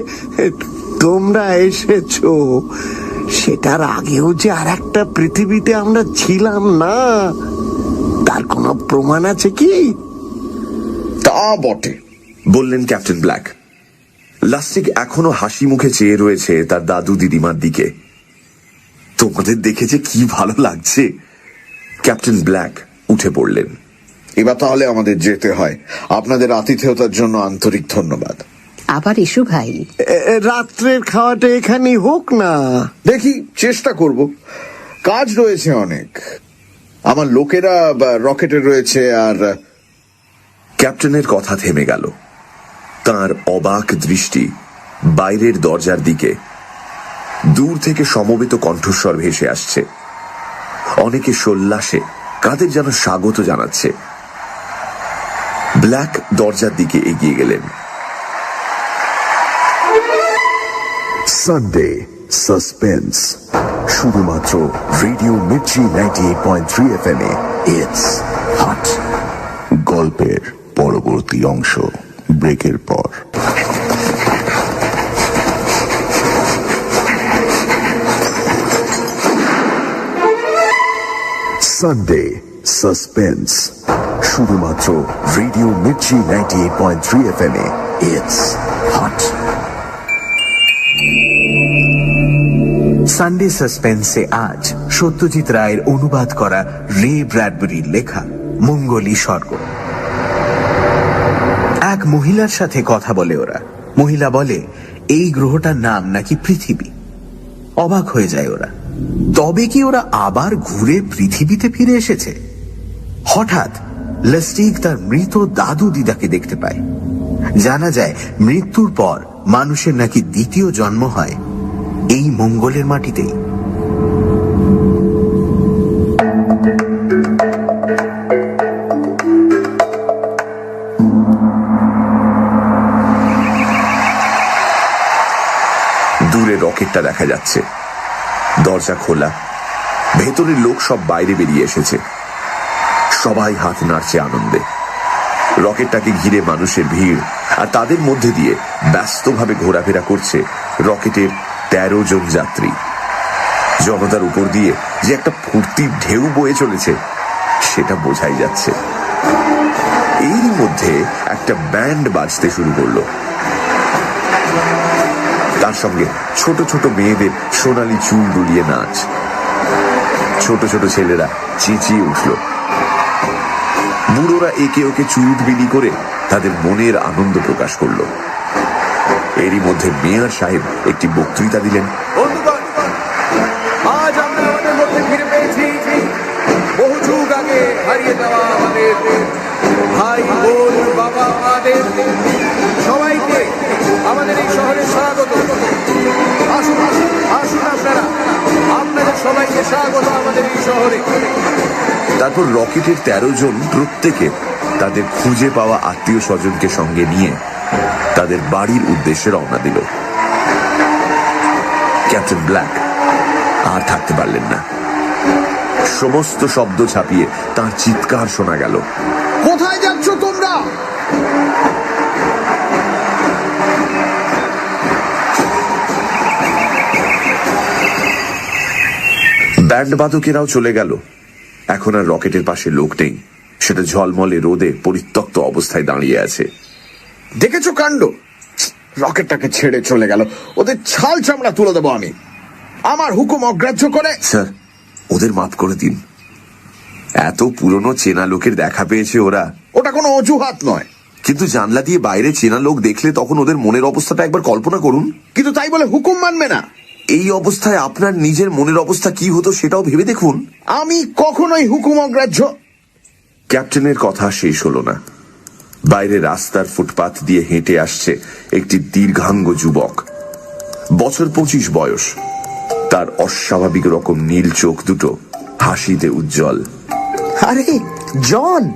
তোমরা এসেছো। সেটার আগেও যে আর একটা পৃথিবীতে আমরা ছিলাম না, তার কোনো প্রমাণ আছে কি? তা বটে, বললেন ক্যাপ্টেন ব্ল্যাক। লাস্টিক এখনো হাসি মুখে চেয়ে রয়েছে তার দাদু দিদিমার দিকে। তোমাদের দেখে যে কি ভালো লাগছে। ক্যাপ্টেন ব্ল্যাক উঠে পড়লেন। এবার তাহলে আমাদের যেতে হয়। আপনাদের আতিথেয়তার জন্য আন্তরিক ধন্যবাদ। আবার এসো ভাই। রাত্রের খাওয়াটা এখানেই হোক না? দেখি, চেষ্টা করব। কাজ রয়েছে অনেক। আমার লোকেরা রকেটে রয়েছে। আর ক্যাপ্টেনের কথা থেমে গেল। তার অবাক দৃষ্টি বাইরের দরজার দিকে। দূর থেকে সমবেত কণ্ঠস্বর ভেসে আসছে। অনেকে সোল্লাসে কাদের যেন স্বাগত জানাচ্ছে। ব্ল্যাক দরজার দিকে এগিয়ে গেলেন। সানডে সাসপেন্স, শুধুমাত্র রেডিও মির্চি 98.3 FM এ। It's hot. গল্পের পরবর্তী অংশ ব্রেকের পর। সানডে সাসপেন্স, শুধুমাত্র রেডিও মির্চি 98.3 FM এ। It's hot. সানডে সাসপেন্সে আজ সত্যজিৎ রায়ের অনুবাদ করা রে ব্র্যাডবেরির লেখা মঙ্গলী স্বর্গ। এক মহিলার সাথে কথা বলে ওরা। মহিলা বলে এই গ্রহটার নাম নাকি পৃথিবী। অবাক হয়ে যায় ওরা। তবে কি ওরা আবার ঘুরে পৃথিবীতে ফিরে এসেছে? হঠাৎ লাস্টিক তার মৃত দাদু দিদাকে দেখতে পায়। জানা যায় মৃত্যুর পর মানুষের নাকি দ্বিতীয় জন্ম হয় এই মঙ্গলের মাটিতেই। দূরে রকেটটা দেখা যাচ্ছে। দরজা খোলা, ভেতরের লোক সব বাইরে বেরিয়ে এসেছে। সবাই হাত নাড়ছে আনন্দে। রকেটটাকে ঘিরে মানুষের ভিড়, আর তাদের মধ্যে দিয়ে ব্যস্তভাবে ঘোরাফেরা করছে রকেটের 13 জন যাত্রী। জনতার উপর দিয়ে যে একটা ফুর্তির ঢেউ বয়ে চলেছে সেটা বোঝাই যাচ্ছে। এর মধ্যে একটা ব্যান্ড বাজতে শুরু করলো। তার সঙ্গে ছোট ছোট মেয়েদের সোনালি চুল দুলিয়ে নাচ। ছোট ছোট ছেলেরা চেঁচিয়ে উঠল। বুড়োরা একে ওকে চুরুট বিলি করে তাদের মনের আনন্দ প্রকাশ করলো। এরই মধ্যে মেয়র সাহেব একটি বক্তৃতা দিলেন। আজ আমরা আমাদের মধ্যে ফিরে পেয়েছি বহু যুগ আগে হারিয়ে যাওয়া আমাদের ভাই বোন বাবা মাদের সবাইকে আমাদের এই শহরে স্বাগত। আসুন আসুন আপনারা, আপনাদের সবাইকে স্বাগত আমাদের এই শহরে। তারপর রকেটের 13 জন প্রত্যেকে তাদের খুঁজে পাওয়া আত্মীয় স্বজনকে সঙ্গে নিয়ে তাদের বাড়ির উদ্দেশ্যে রওনা দিল। ক্যাপ্টেন ব্ল্যাক আর থাকতে পারলেন না। সমস্ত শব্দ ছাপিয়ে তার চিৎকার শোনা গেল। কোথায় যাচ্ছ তোমরা? ব্যান্ড বাদকেরাও চলে গেল। এখন আর রকেটের পাশে লোক নেই। সেটা ঝলমলে রোদে পরিত্যক্ত অবস্থায় দাঁড়িয়ে আছে। দেখেছো কাণ্ড? রকেটটাকে ছেড়ে চলে গেল। ওদের ছাল চামড়া তুলে দেবো আমি। আমার হুকুম অগ্রাহ্য করে। স্যার, ওদের মাফ করে দিন। এত পুরনো চেনা লোকের দেখা পেয়েছে ওরা। ওটা কোনো অজুহাত নয়। কিন্তু জানলা দিয়ে বাইরে চেনা লোক দেখলে তখন ওদের মনের অবস্থাটা একবার কল্পনা করুন। কিন্তু তাই বলে হুকুম মানবে না? এই অবস্থায় আপনার নিজের মনের অবস্থা কি হতো সেটাও ভেবে দেখুন। আমি কখনোই হুকুম অগ্রাহ্য। ক্যাপ্টেনের কথা শেষ হলো না। বাইরে রাস্তার ফুটপাথ দিয়ে হেঁটে আসছে একটি দীর্ঘাঙ্গ যুবক। বছর 25 বয়স। তার অস্বাভাবিক রকম নীল চোখ দুটো হাসিতে উজ্জ্বল। আরে জন!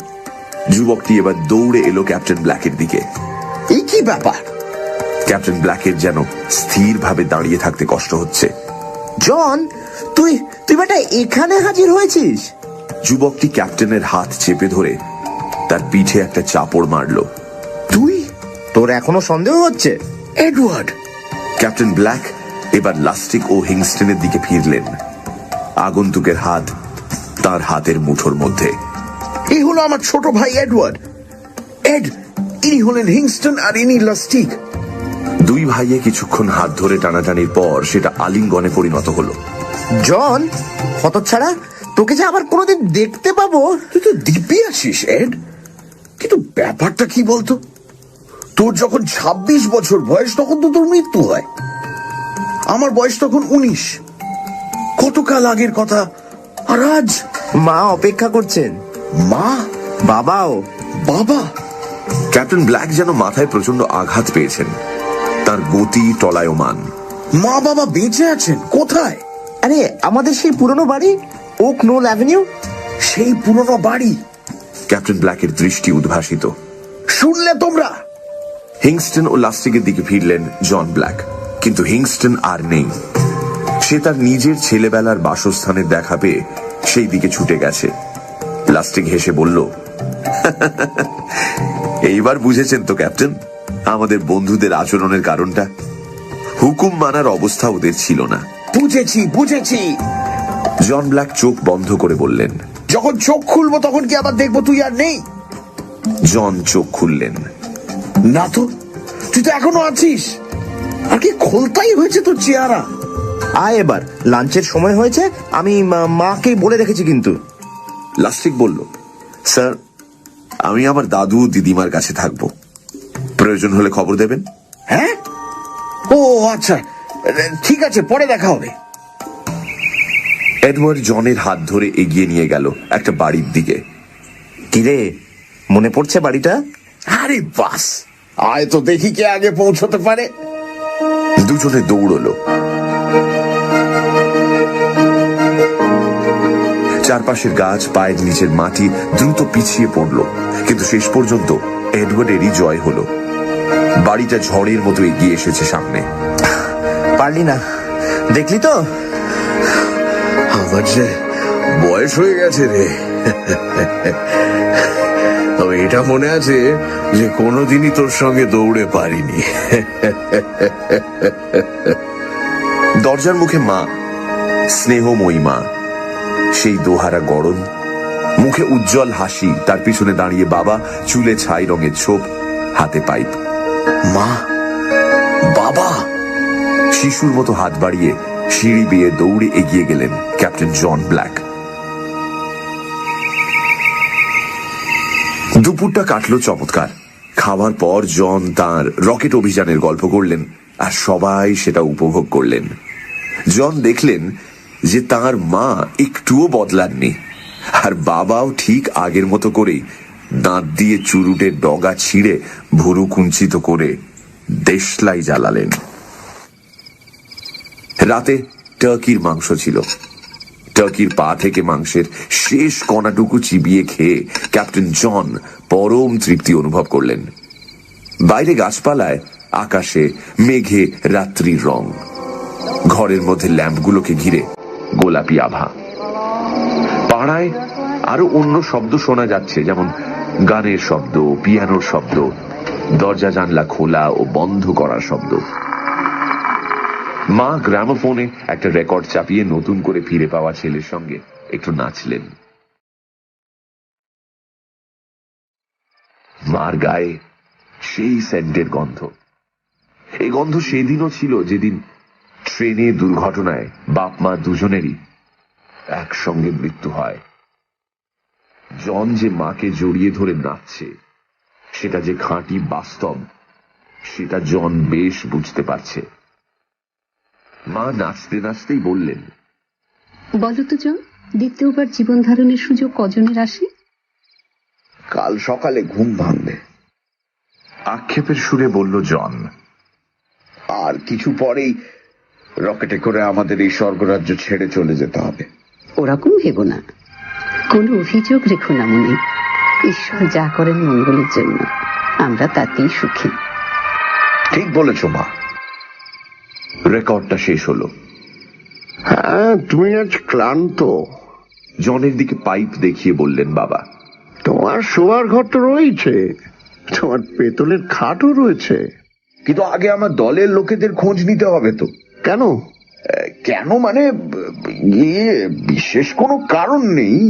যুবকটি এবার দৌড়ে এলো ক্যাপ্টেন ব্ল্যাকের দিকে। এই কি ব্যাপার? ক্যাপ্টেন ব্ল্যাকের যেন স্থিরভাবে দাঁড়িয়ে থাকতে কষ্ট হচ্ছে। জন, তুই বেটা এখানে হাজির হয়েছিস? যুবকটি ক্যাপ্টেনের হাত চেপে ধরে তার পিঠে একটা চাপড় মারল। তুই? তোর এখনো সন্দেহ হচ্ছে? এডওয়ার্ড! ক্যাপ্টেন ব্ল্যাক এবার লাস্টিক ও হিংস্টনের দিকে ফিরলেন। আগন্তুকের হাত তার হাতের মুঠোর মধ্যে। এই হলো আমার ছোট ভাই এডওয়ার্ড। এড, ইনি হলেন হিংস্টন আর ইনি লাস্টিক। দুই ভাইয়ে কিছুক্ষণ হাত ধরে টানাটানির পর সেটা আলিঙ্গনে পরিণত হলো। জন, হতচ্ছাড়া, তোকে যে আবার কোনোদিন দেখতে পাবো। তুই তো দিব্যি আসিস এড। কিন্তু ব্যাপারটা কি বলতো? তোর যখন 26 বছর বয়স তখন তো তোর মৃত্যু হয়। আমার বয়স তখন 19। কতকাল আগের কথা। আর আজ মা অপেক্ষা করছেন। মা? বাবাও। বাবা? ক্যাপ্টেন ব্ল্যাক যেন মাথায় প্রচন্ড আঘাত পেয়েছেন। তার গতি টলায়মান। মা বাবা বেঁচে আছেন? কোথায়? আরে আমাদের সেই পুরনো বাড়ি, ওক নোল অ্যাভিনিউ। সেই পুরনো বাড়ি? ক্যাপ্টেন ব্ল্যাকের দৃষ্টি উদ্ভাসিত। শুনলে তোমরা? হিংস্টন ও লাস্টিকের দিকে ফিরলেন জন ব্ল্যাক, কিন্তু হিংস্টন আর নেই। সে তার নিজের ছেলেবেলার বাসস্থানের দেখা পেয়ে সেই দিকে ছুটে গেছে। লাস্টিক হেসে বলল, এইবার বুঝেছেন তো ক্যাপ্টেন আমাদের বন্ধুদের আচরণের কারণটা? হুকুম মানার অবস্থা ওদের ছিল না। বুঝেছি। জন ব্ল্যাক চোখ বন্ধ করে বললেন, যখন চোখ খুলবো তখন কি আবার দেখবো তুই আর নেই? জন চোখ খুললেন। না তো, তুই তো এখনো আছিস। আর কি খোলতাই হয়েছে তোর চেহারা। আয় এবার, লাঞ্চের সময় হয়েছে। আমি মাকে বলে রেখেছি কিন্তু। লাস্টিক বলল, স্যার আমি আমার দাদু ও দিদিমার কাছে থাকবো, প্রয়োজন হলে খবর দেবেন। হ্যাঁ, ও আচ্ছা, ঠিক আছে, পরে দেখা হবে। এডওয়ার্ড জনের হাত ধরে এগিয়ে নিয়ে গেল একটা বাড়ির দিকে। কিরে, মনে পড়ছে বাড়িটা? আরে বাস, আয় তো দেখি কে আগে পৌঁছতে পারে। দুজনে দৌড়লো। চারপাশের গাছ, পায়ের নিচের মাটি দ্রুত পিছিয়ে পড়ল, কিন্তু শেষ পর্যন্ত এডওয়ার্ডেরই জয় হলো। বাড়িটা ঝড়ের মতো এগিয়ে এসেছে সামনে। পারলি না, দেখলি তো? আমার যে বয়স হয়ে গেছে রে। তবে এটা মনে আছে যে কোনোদিনই তোর সঙ্গে দৌড়ে পারিনি। দরজার মুখে মা, স্নেহময়ী মা, সেই দোহারা গড়ন, মুখে উজ্জ্বল হাসি, তার পিছনে দাঁড়িয়ে বাবা, চুলে ছাই রঙের ছোপ, হাতে পাইপ। মা, বাবা। শিশুর মতো হাত বাড়িয়ে সিঁড়ি বেয়ে দৌড়ে এগিয়ে গেলেন ক্যাপ্টেন জন ব্ল্যাক। দুপুরটা কাটলো চমৎকার। খাওয়ার পর জন তার রকেট অভিযানের গল্প করলেন, আর সবাই সেটা উপভোগ করলেন। জন দেখলেন যে তার মা একটুও বদলাননি, আর বাবাও ঠিক আগের মতো করেই দাঁত দিয়ে চুরুটের ডগা ছিঁড়ে ভুরু কুঞ্চিত করে দেশলাই জ্বালালেন। রাতে টার্কির মাংস ছিল। টার্কির পা থেকে মাংসের শেষ কণাটুকু চিবিয়ে খেয়ে ক্যাপ্টেন জন পরম তৃপ্তি অনুভব করলেন। বাইরে গাছপালায়, আকাশে, মেঘে রাত্রির রং, ঘরের মধ্যে ল্যাম্পগুলোকে ঘিরে গোলাপি আভা। পাড়ায় আরো অন্য শব্দ শোনা যাচ্ছে, যেমন গানের শব্দ, পিয়ানোর শব্দ, দরজা জানলা খোলা ও বন্ধ করার শব্দ। মা গ্রামোফোনে একটা রেকর্ড চাপিয়ে নতুন করে ফিরে পাওয়া ছেলের সঙ্গে একটু নাচলেন। মার গায়ে সেই সেন্টের গন্ধ। এই গন্ধ সেদিনও ছিল যেদিন ট্রেনে দুর্ঘটনায় বাপ মা দুজনেরই একসঙ্গে মৃত্যু হয়। জন যে মাকে জড়িয়ে ধরে নাচছে, সেটা যে খাঁটি বাস্তব, সেটা জন বেশ বুঝতে পারছে। মা নাচতে নাচতেই বললেন, বলো তো জন, দ্বিতীয়বার জীবন ধারণের সুযোগ কজনের আসে? কাল সকালে ঘুম ভাঙবে, আক্ষেপের সুরে বলল জন। আর কিছু পরেই রকেটে করে আমাদের এই স্বর্গরাজ্য ছেড়ে চলে যেতে হবে। ওরকম ভেবো না, কোনো অভিযোগ রেখো না মনে। ঈশ্বর যা করেন মঙ্গলের জন্য, আমরা তাতেই সুখী। ঠিক বলেছ মা। রেকর্ডটা শেষ হলো। হ্যাঁ, তুমি আজ ক্লান্ত। জনের দিকে পাইপ দেখিয়ে বললেন বাবা, তোমার শোয়ার ঘর তো রয়েছে, তোমার পেতলের খাটও রয়েছে। কিন্তু আগে আমার দলের লোকেদের খোঁজ নিতে হবে তো। কেন? কেন মানে বিশেষ কোনো কারণ নেই।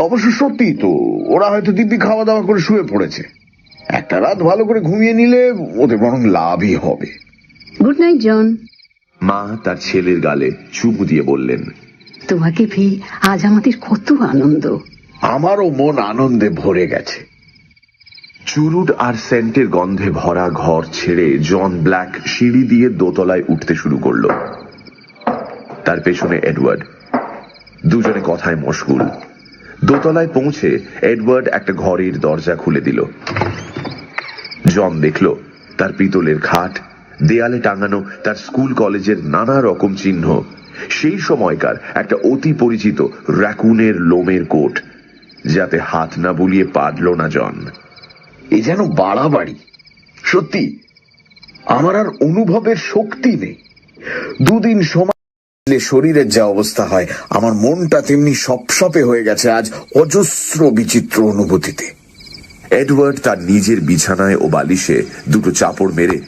অবশ্য সত্যি তো, ওরা হয়তো দিব্যি খাওয়া দাওয়া করে শুয়ে পড়েছে। একটা রাত ভালো করে ঘুমিয়ে নিলে ওদের বরং লাভই হবে। গুড নাইট জন। মা তার ছেলের গালে চুমু দিয়ে বললেন, তোমাকে পেয়ে আজ আমাদের কত আনন্দ। আমারও মন আনন্দে ভরে গেছে। চুরুট আর সেন্টের গন্ধে ভরা ঘর ছেড়ে জন ব্ল্যাক সিঁড়ি দিয়ে দোতলায় উঠতে শুরু করলো। তার পেছনে এডওয়ার্ড। দুজনে কথায় মশগুল। দোতলায় পৌঁছে এডওয়ার্ড একটা ঘরের দরজা খুলে দিল। জন দেখল তার পিতলের খাট, দেয়ালে টাঙানো তার স্কুল কলেজের নানা রকম চিহ্ন, সেই সময়কার একটা অতি পরিচিত র্যাকুনের লোমের কোট, যাতে হাত না বুলিয়ে পারল না জন। এ যেন বাড়াবাড়ি। সত্যি আমার আর অনুভবের শক্তি নেই। দুদিন সময় শরীরের যা অবস্থা হয়, আমার মনটা তেমনি সপসপে হয়ে গেছে আজ অজস্র বিচিত্র অনুভূতিতে। এডওয়ার্ড তার নিজের বিছানায় ও বালিশে দুটো চাপড় মেরে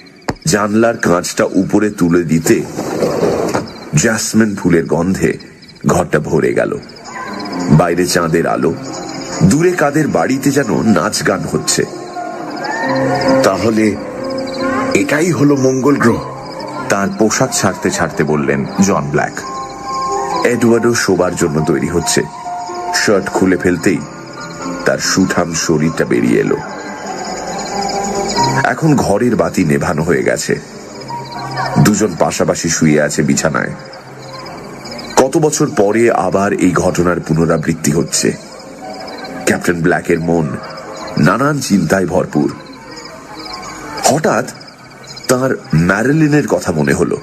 জানলার কাঁচটা উপরে তুলে দিতে জ্যাসমিন ফুলের গন্ধে ঘরটা ভরে গেল। বাইরে চাঁদের আলো, দূরে কাদের বাড়িতে যেন নাচ গান হচ্ছে। তাহলে এটাই হলো মঙ্গল গ্রহ? তার পোশাক ছাড়তে ছাড়তে বললেন জন ব্ল্যাক। এডওয়ার্ডও শোবার জন্য তৈরি হচ্ছে। শার্ট খুলে ফেলতেই তার সুঠাম শরীরটা বেরিয়ে এলো। এখন ঘরের বাতি নেভানো হয়ে গেছে। দুজন পাশাপাশি শুয়ে আছে বিছানায়। কত বছর পরে আবার এই ঘটনার পুনরাবৃত্তি হচ্ছে। ক্যাপ্টেন ব্ল্যাকের মন নানান চিন্তায় ভরপুর। হঠাৎ তার ম্যারিলিনের কথা মনে হলো।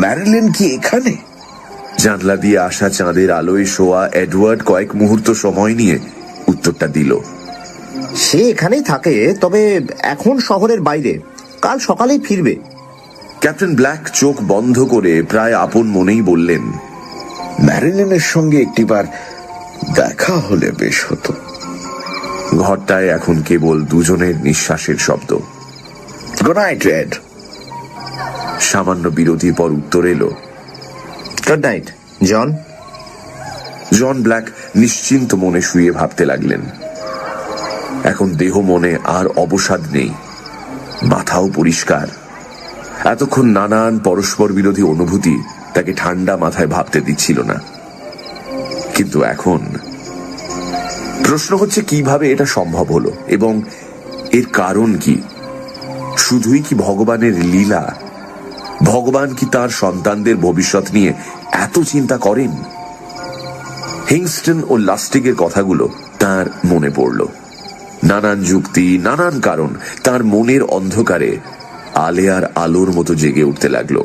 ম্যারিলিন কি এখানে? জানলা দিয়ে আসা চাঁদের আলোয় শোয়া এডওয়ার্ড কয়েক মুহূর্ত সময় নিয়ে উত্তরটা দিল। সে এখানেই থাকে, তবে এখন শহরের বাইরে, কাল সকালেই ফিরবে। ক্যাপ্টেন ব্ল্যাক চোখ বন্ধ করে প্রায় আপন মনেই বললেন, ম্যারিলিনের সঙ্গে একটিবার দেখা হলে বেশ হতো। ঘরটায় এখন কেবল দুজনের নিঃশ্বাসের শব্দ। Good night red. সামান্য বিরতির পর উত্তর এলো, গুড নাইট জন। জন ব্ল্যাক নিশ্চিন্ত মনে শুয়ে ভাবতে লাগলেন। এখন দেহ মনে আর অবসাদ নেই, মাথাও পরিষ্কার। এতক্ষণ নানান পরস্পর বিরোধী অনুভূতি তাকে ঠান্ডা মাথায় ভাবতে দিচ্ছিল না, কিন্তু এখন প্রশ্ন হচ্ছে কিভাবে এটা সম্ভব হলো এবং এর কারণ কি? শুধুই কি ভগবানের লীলা? ভগবান কি তার সন্তানদের ভবিষ্যৎ নিয়ে এত চিন্তা করেন? হিংস্টন ও লাস্টিগের কথাগুলো তার মনে পড়ল। নানান যুক্তি, নানান কারণ তার মনের অন্ধকারে আলেয়ার আলোর মতো জেগে উঠতে লাগলো।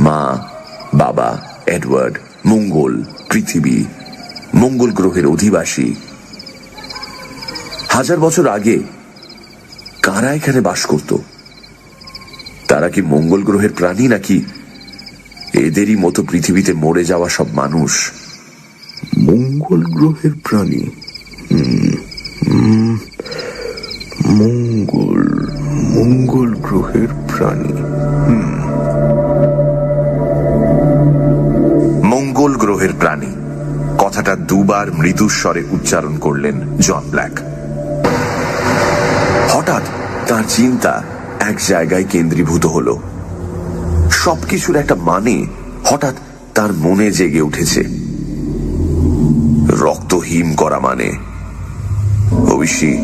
মা, বাবা, এডওয়ার্ড, মঙ্গল, পৃথিবী, মঙ্গল গ্রহের অধিবাসী। 1000 বছর আগে কারা এখানে বাস করত? তারা কি মঙ্গল গ্রহের প্রাণী, নাকি এদেরই মতো পৃথিবীতে মরে যাওয়া সব মানুষ? মঙ্গল গ্রহের প্রাণী? মঙ্গল গ্রহের প্রাণী। মঙ্গল গ্রহের প্রাণী কথাটা দুবার মৃদুস্বরে উচ্চারণ করলেন জন ব্ল্যাক। হঠাৎ তার চিন্তা এক জায়গায় কেন্দ্রীভূত হলো। সবকিছুর একটা মানে হঠাৎ তার মনে জেগে উঠেছে। রক্ত হিম করা মানে। অবশ্যই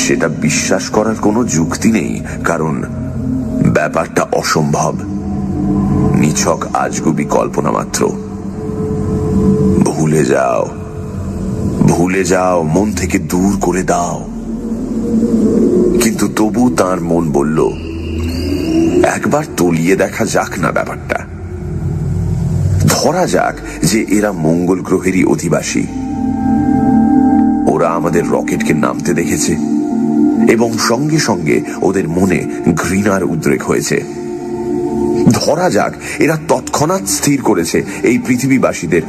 সেটা বিশ্বাস করার কোনো যুক্তি নেই, কারণ ব্যাপারটা অসম্ভব, নিছক আজগুবি কল্পনা মাত্র। ভুলে যাও, ভুলে যাও, মন থেকে দূর করে দাও। কিন্তু তবু তার মন বলল, একবার তলিয়ে দেখা যাক না ব্যাপারটা। ধরা যাক যে এরা মঙ্গল গ্রহেরই অধিবাসী। ওরা আমাদের রকেটকে নামতে দেখেছে এবং সঙ্গে সঙ্গে ওদের মনে ঘৃণার উদ্রেক হয়েছে। ধরা যাক এরা তৎক্ষণাৎ স্থির করেছে এই পৃথিবীবাসীদের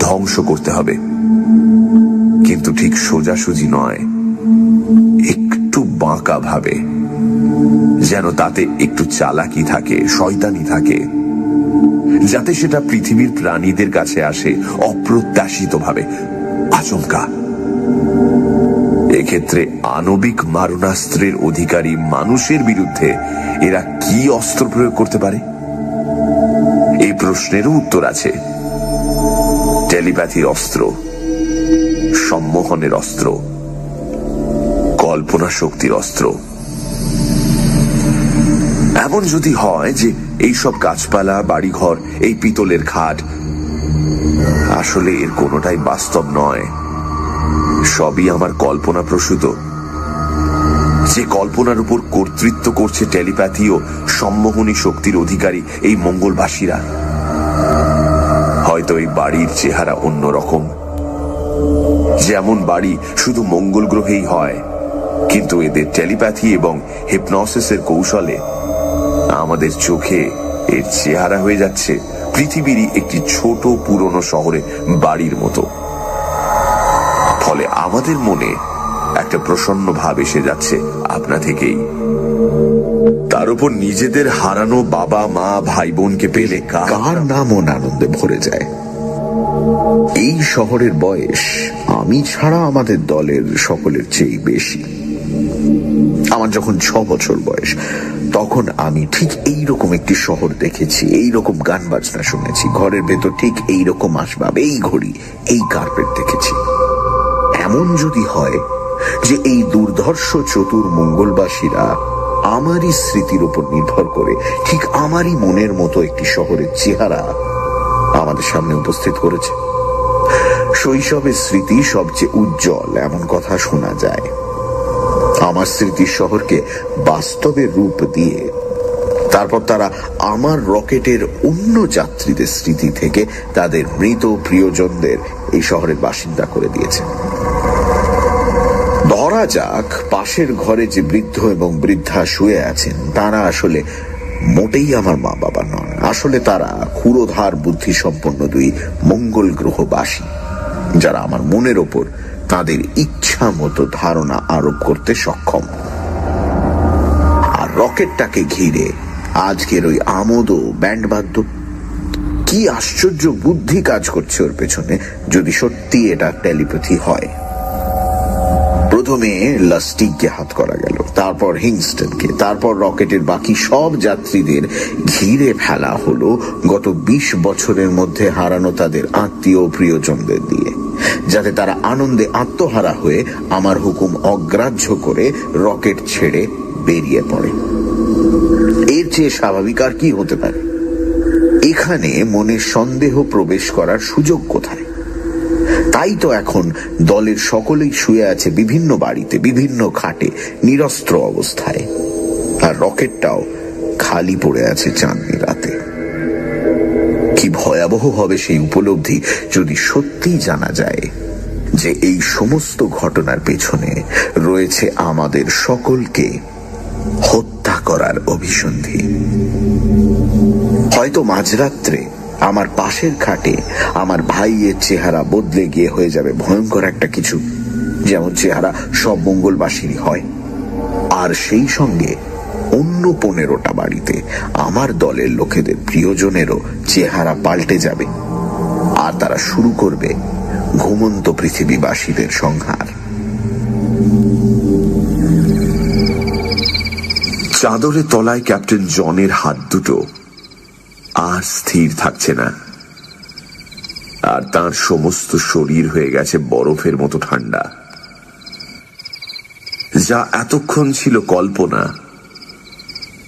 ধ্বংস করতে হবে, কিন্তু ঠিক সোজাসুজি নয়, একটু বাঁকা ভাবে, যেন তাতে একটু চালাকি থাকে, শয়তানি থাকে, যাতে সেটা পৃথিবীর প্রাণীদের কাছে আসে অপ্রত্যাশিত ভাবে, আচমকা। এক্ষেত্রে আণবিক মারণাস্ত্রের অধিকারী মানুষের বিরুদ্ধে এরা কি অস্ত্র প্রয়োগ করতে পারে? এই প্রশ্নেরও উত্তর আছে। টেলিপ্যাথির অস্ত্র, সম্মোহনের অস্ত্র, কল্পনা শক্তির অস্ত্র। এমন যদি হয় যে এইসব গাছপালা, বাড়িঘর, এই পিতলের খাট আসলে এর কোনোটাই বাস্তব নয়, সবই আমার কল্পনা প্রসূত, যে কল্পনার উপর কর্তৃত্ব করছে টেলিপ্যাথি ও সম্মোহনী শক্তির অধিকারী এই মঙ্গলবাসীরা, হয়তো এই বাড়ির চেহারা অন্যরকম। যেমন বাড়ি শুধু মঙ্গল গ্রহেই হয়, কিন্তু এদের টেলিপ্যাথি এবং হিপনোসিসের কৌশলে আমাদের চোখে এর চেহারা হয়ে যাচ্ছে পৃথিবীরই একটি ছোট পুরনো শহরে বাড়ির মতো। ফলে আমাদের মনে একটা প্রসন্ন ভাব এসে যাচ্ছে আপনা থেকেই। তার উপর নিজেদের হারানো বাবা মা ভাই বোনকে পেলে কার না মন আনন্দে ভরে যায়। এই শহরের বয়স আমি ছাড়া আমাদের দলের সকলের চেয়ে বেশি। আমার যখন 6 বছর বয়স, তখন আমি ঠিক এইরকম একটি শহর দেখেছি, এইরকম গান বাজনা শুনেছি, ঘরের ভেতর ঠিক এইরকম আসবাব, এই ঘড়ি, এই কার্পেট দেখেছি। এমন যদি হয় যে এই দুর্ধর্ষ চতুর মঙ্গলবাসীরা আমারই স্মৃতির উপর নির্ভর করে ঠিক আমারই মনের মতো একটি শহরের চেহারা আমাদের সামনে উপস্থিত করেছে। শৈশবের স্মৃতি সবচেয়ে উজ্জ্বল, এমন কথা শোনা যায়। আমার স্মৃতির শহরকে বাস্তবে রূপ দিয়ে তারপর তারা আমার রকেটের অন্য যাত্রীদের স্মৃতি থেকে তাদের মৃত প্রিয়জনদের এই শহরের বাসিন্দা করে দিয়েছে। ধরা যাক, পাশের ঘরে যে বৃদ্ধ এবং বৃদ্ধা শুয়ে আছেন তারা আসলে মোটেই আমার মা বাবা নন। আসলে তারা ক্ষুরোধার বুদ্ধি সম্পন্ন দুই মঙ্গল গ্রহবাসী, যারা আমার মনের ওপর তাদের ইচ্ছা মতো ধারণা আরোপ করতে সক্ষম। আর রকেটটাকে ঘিরে আজকের ওই আমোদ ও ব্যান্ডবাদ্য, কি আশ্চর্য বুদ্ধি কাজ করছে ওর পেছনে যদি সত্যি এটা টেলিপ্যাথি হয়। প্রথমে লাস্টিককে হাত করা গেল, তারপর হিংস্টনকে, তারপর রকেটের বাকি সব যাত্রীদের ঘিরে ফেলা হলো গত 20 বছরের মধ্যে হারানো তাদের আত্মীয় প্রিয়জনদের দিয়ে, যাতে তারা আনন্দে আত্মহারা হয়ে আমার হুকুম অগ্রাহ্য করে রকেট ছেড়ে বেরিয়ে পড়ে। এর চেয়ে স্বাভাবিক আর কি হতে পারে? এখানে মনে সন্দেহ প্রবেশ করার সুযোগ কোথায়? তাই তো এখন দলের সকলেই শুয়ে আছে বিভিন্ন বাড়িতে, বিভিন্ন খাটে, নিরস্ত্র অবস্থায়, আর রকেটটাও খালি পড়ে আছে চাঁদনি রাতে। কি ভয়াবহ হবে সেই উপলব্ধি যদি সত্যিই জানা যায় যে এই সমস্ত ঘটনার পেছনে রয়েছে আমাদের সকলকে হত্যা করার অভিসন্ধি। হয়তো মাঝরাত্রে আমার পাশের খাটে আমার ভাইয়ের চেহারা বদলে গিয়ে হয়ে যাবে ভয়ঙ্কর একটা কিছু, যেমন চেহারা সব মঙ্গলবাসীরই হয়। আর সেই সঙ্গে অন্য 15টা বাড়িতে আমার দলের লোকেদের প্রিয়জনেরও চেহারা পাল্টে যাবে, আর তারা শুরু করবে ঘুমন্ত পৃথিবীবাসীদের সংহার। চাদরের তলায় ক্যাপ্টেন জনের হাত দুটো আর স্থির থাকছে না, আর তার সমস্ত শরীর হয়ে গেছে বরফের মতো ঠান্ডা। যা এতক্ষণ ছিল কল্পনা,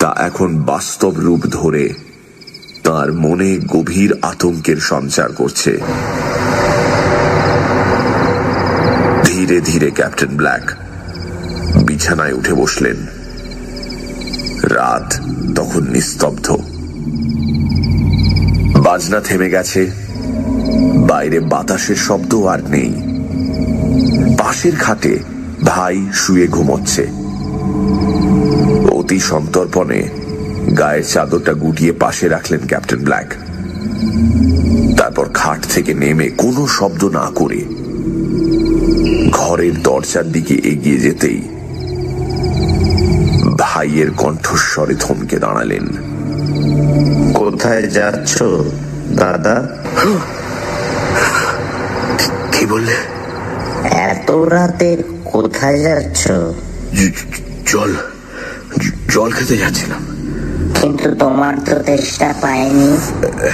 তা এখন বাস্তব রূপ ধরে তার মনে গভীর আতঙ্কের সঞ্চার করছে। ধীরে ধীরে ক্যাপ্টেন ব্ল্যাক বিছানায় উঠে বসলেন। রাত তখন নিস্তব্ধ, বাজনা থেমে গেছে, বাইরে বাতাসের শব্দ আর নেই। পাশের খাটে ভাই শুয়ে ঘুমোচ্ছে। অতি সন্তর্পণে গায়ের চাদরটা গুটিয়ে পাশে রাখলেন ক্যাপ্টেন ব্ল্যাক। তারপর খাট থেকে নেমে কোনো শব্দ না করে ঘরের দরজার দিকে এগিয়ে যেতেই ভাইয়ের কণ্ঠস্বরে থমকে দাঁড়ালেন। কোথায় যাচ্ছ দাদা? কি বললে? এত রাতে কোথায় যাচ্ছ? জল খেতে যাচ্ছিলাম। কিন্তু তোমার তো তেষ্টা পায়নি।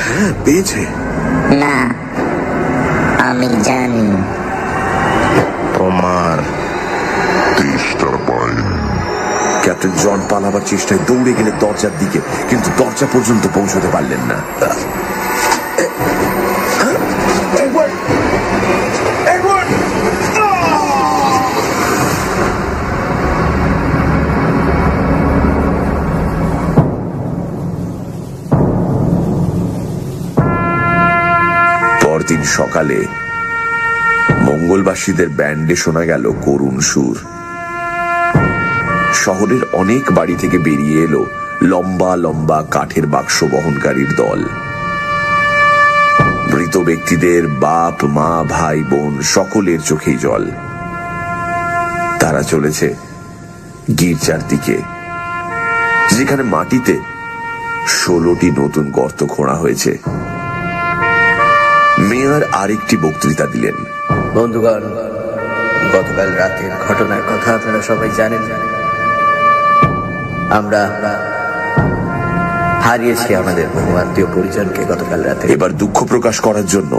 হ্যাঁ, পেয়েছে। না, আমি জানি তোমার তেষ্টা পায়নি। ক্যাপ্টেন জন পালাবার চেষ্টায় দৌড়ে গেলে দরজার দিকে, কিন্তু দরজা পর্যন্ত পৌঁছতে পারলেন না। পরদিন সকালে মঙ্গলবাসীদের ব্যান্ডে শোনা গেল করুণ সুর। শহরের অনেক বাড়ি থেকে বেরিয়ে এলো লম্বা লম্বা কাঠের বাক্স বহনকারীর দল। মৃত ব্যক্তিদের বাপ মা ভাই বোন সকলের চোখেই জল। তারা চলেছে গির্জার দিকে, যেখানে মাটিতে 16টি নতুন গর্ত খোঁড়া হয়েছে। মেয়র আরেকটি বক্তৃতা দিলেন। বন্ধুগণ, গতকাল রাতের ঘটনার কথা আপনারা সবাই জানেন। আমরা হারিয়েছি আমাদের বহু আত্মীয় পরিজনকে গতকাল রাতে। এবার দুঃখ প্রকাশ করার জন্য,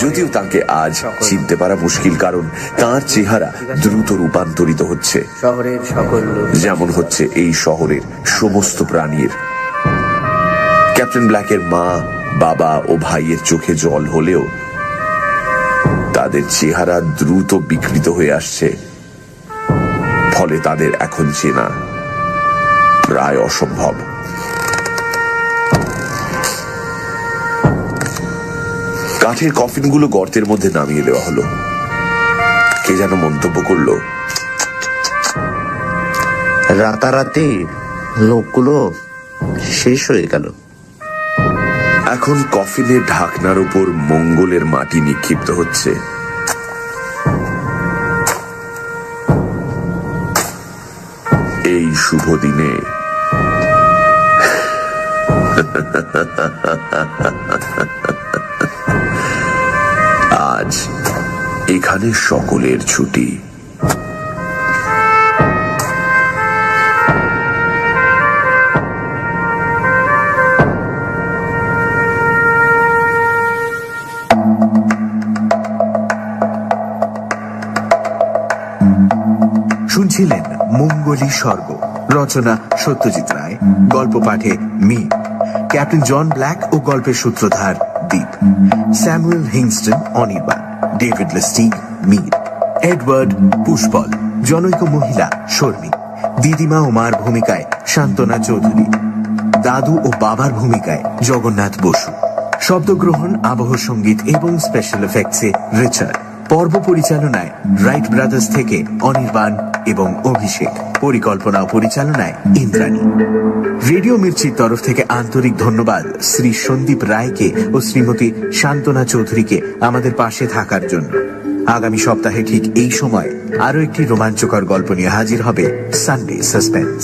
যদিও তাকে আজ চিনতে পারা মুশকিল, কারণ তার চেহারা দ্রুত রূপান্তরিত হচ্ছে, শহরের সকল যেমন হচ্ছে এই শহরের সমস্ত প্রাণীর। ক্যাপ্টেন ব্ল্যাকের মা, বাবা ও ভাইয়ের চোখে জল হলেও তাদের চেহারা দ্রুত বিকৃত হয়ে আসছে, ফলে তাদের এখন চেনা প্রায় অসম্ভব। কাঠের কফিনগুলো গর্তের মধ্যে নামিয়ে দেওয়া হলো। কে যেন মন্তব্য করলো, রাতারাতি লোকগুলো শেষ হয়ে গেল। এখন কফিনের ঢাকনার উপর মঙ্গলের মাটি নিক্ষিপ্ত হচ্ছে। এই শুভ দিনে আজ এখানে সকলের ছুটি। শুনছিলেন মঙ্গলী স্বর্গ, রচনা সত্যজিৎ রায়, গল্প পাঠে মি, ক্যাপ্টেন জন ব্ল্যাক ও গল্পের সূত্রধার Deep, Samuel Hinkston Anirban, David Lustig Mir, Edward Pushpal, জনৈক মহিলা শর্মী, দিদিমা ও মার ভূমিকায় শান্তনা চৌধুরী, দাদু ও বাবার ভূমিকায় জগন্নাথ বসু, শব্দগ্রহণ, আবহ সঙ্গীত এবং স্পেশাল এফেক্টসে রিচার্ড, পর্ব পরিচালনায় রাইট ব্রাদার্স থেকে অনির্বাণ এবং অভিষেক, পরিকল্পনা ও পরিচালনায় ইন্দ্রাণী। রেডিও মির্চির তরফ থেকে আন্তরিক ধন্যবাদ শ্রী সন্দীপ রায়কে ও শ্রীমতী শান্তনা চৌধুরীকে আমাদের পাশে থাকার জন্য। আগামী সপ্তাহে ঠিক এই সময় আরো একটি রোমাঞ্চকর গল্প নিয়ে হাজির হবে সানডে সাসপেন্স।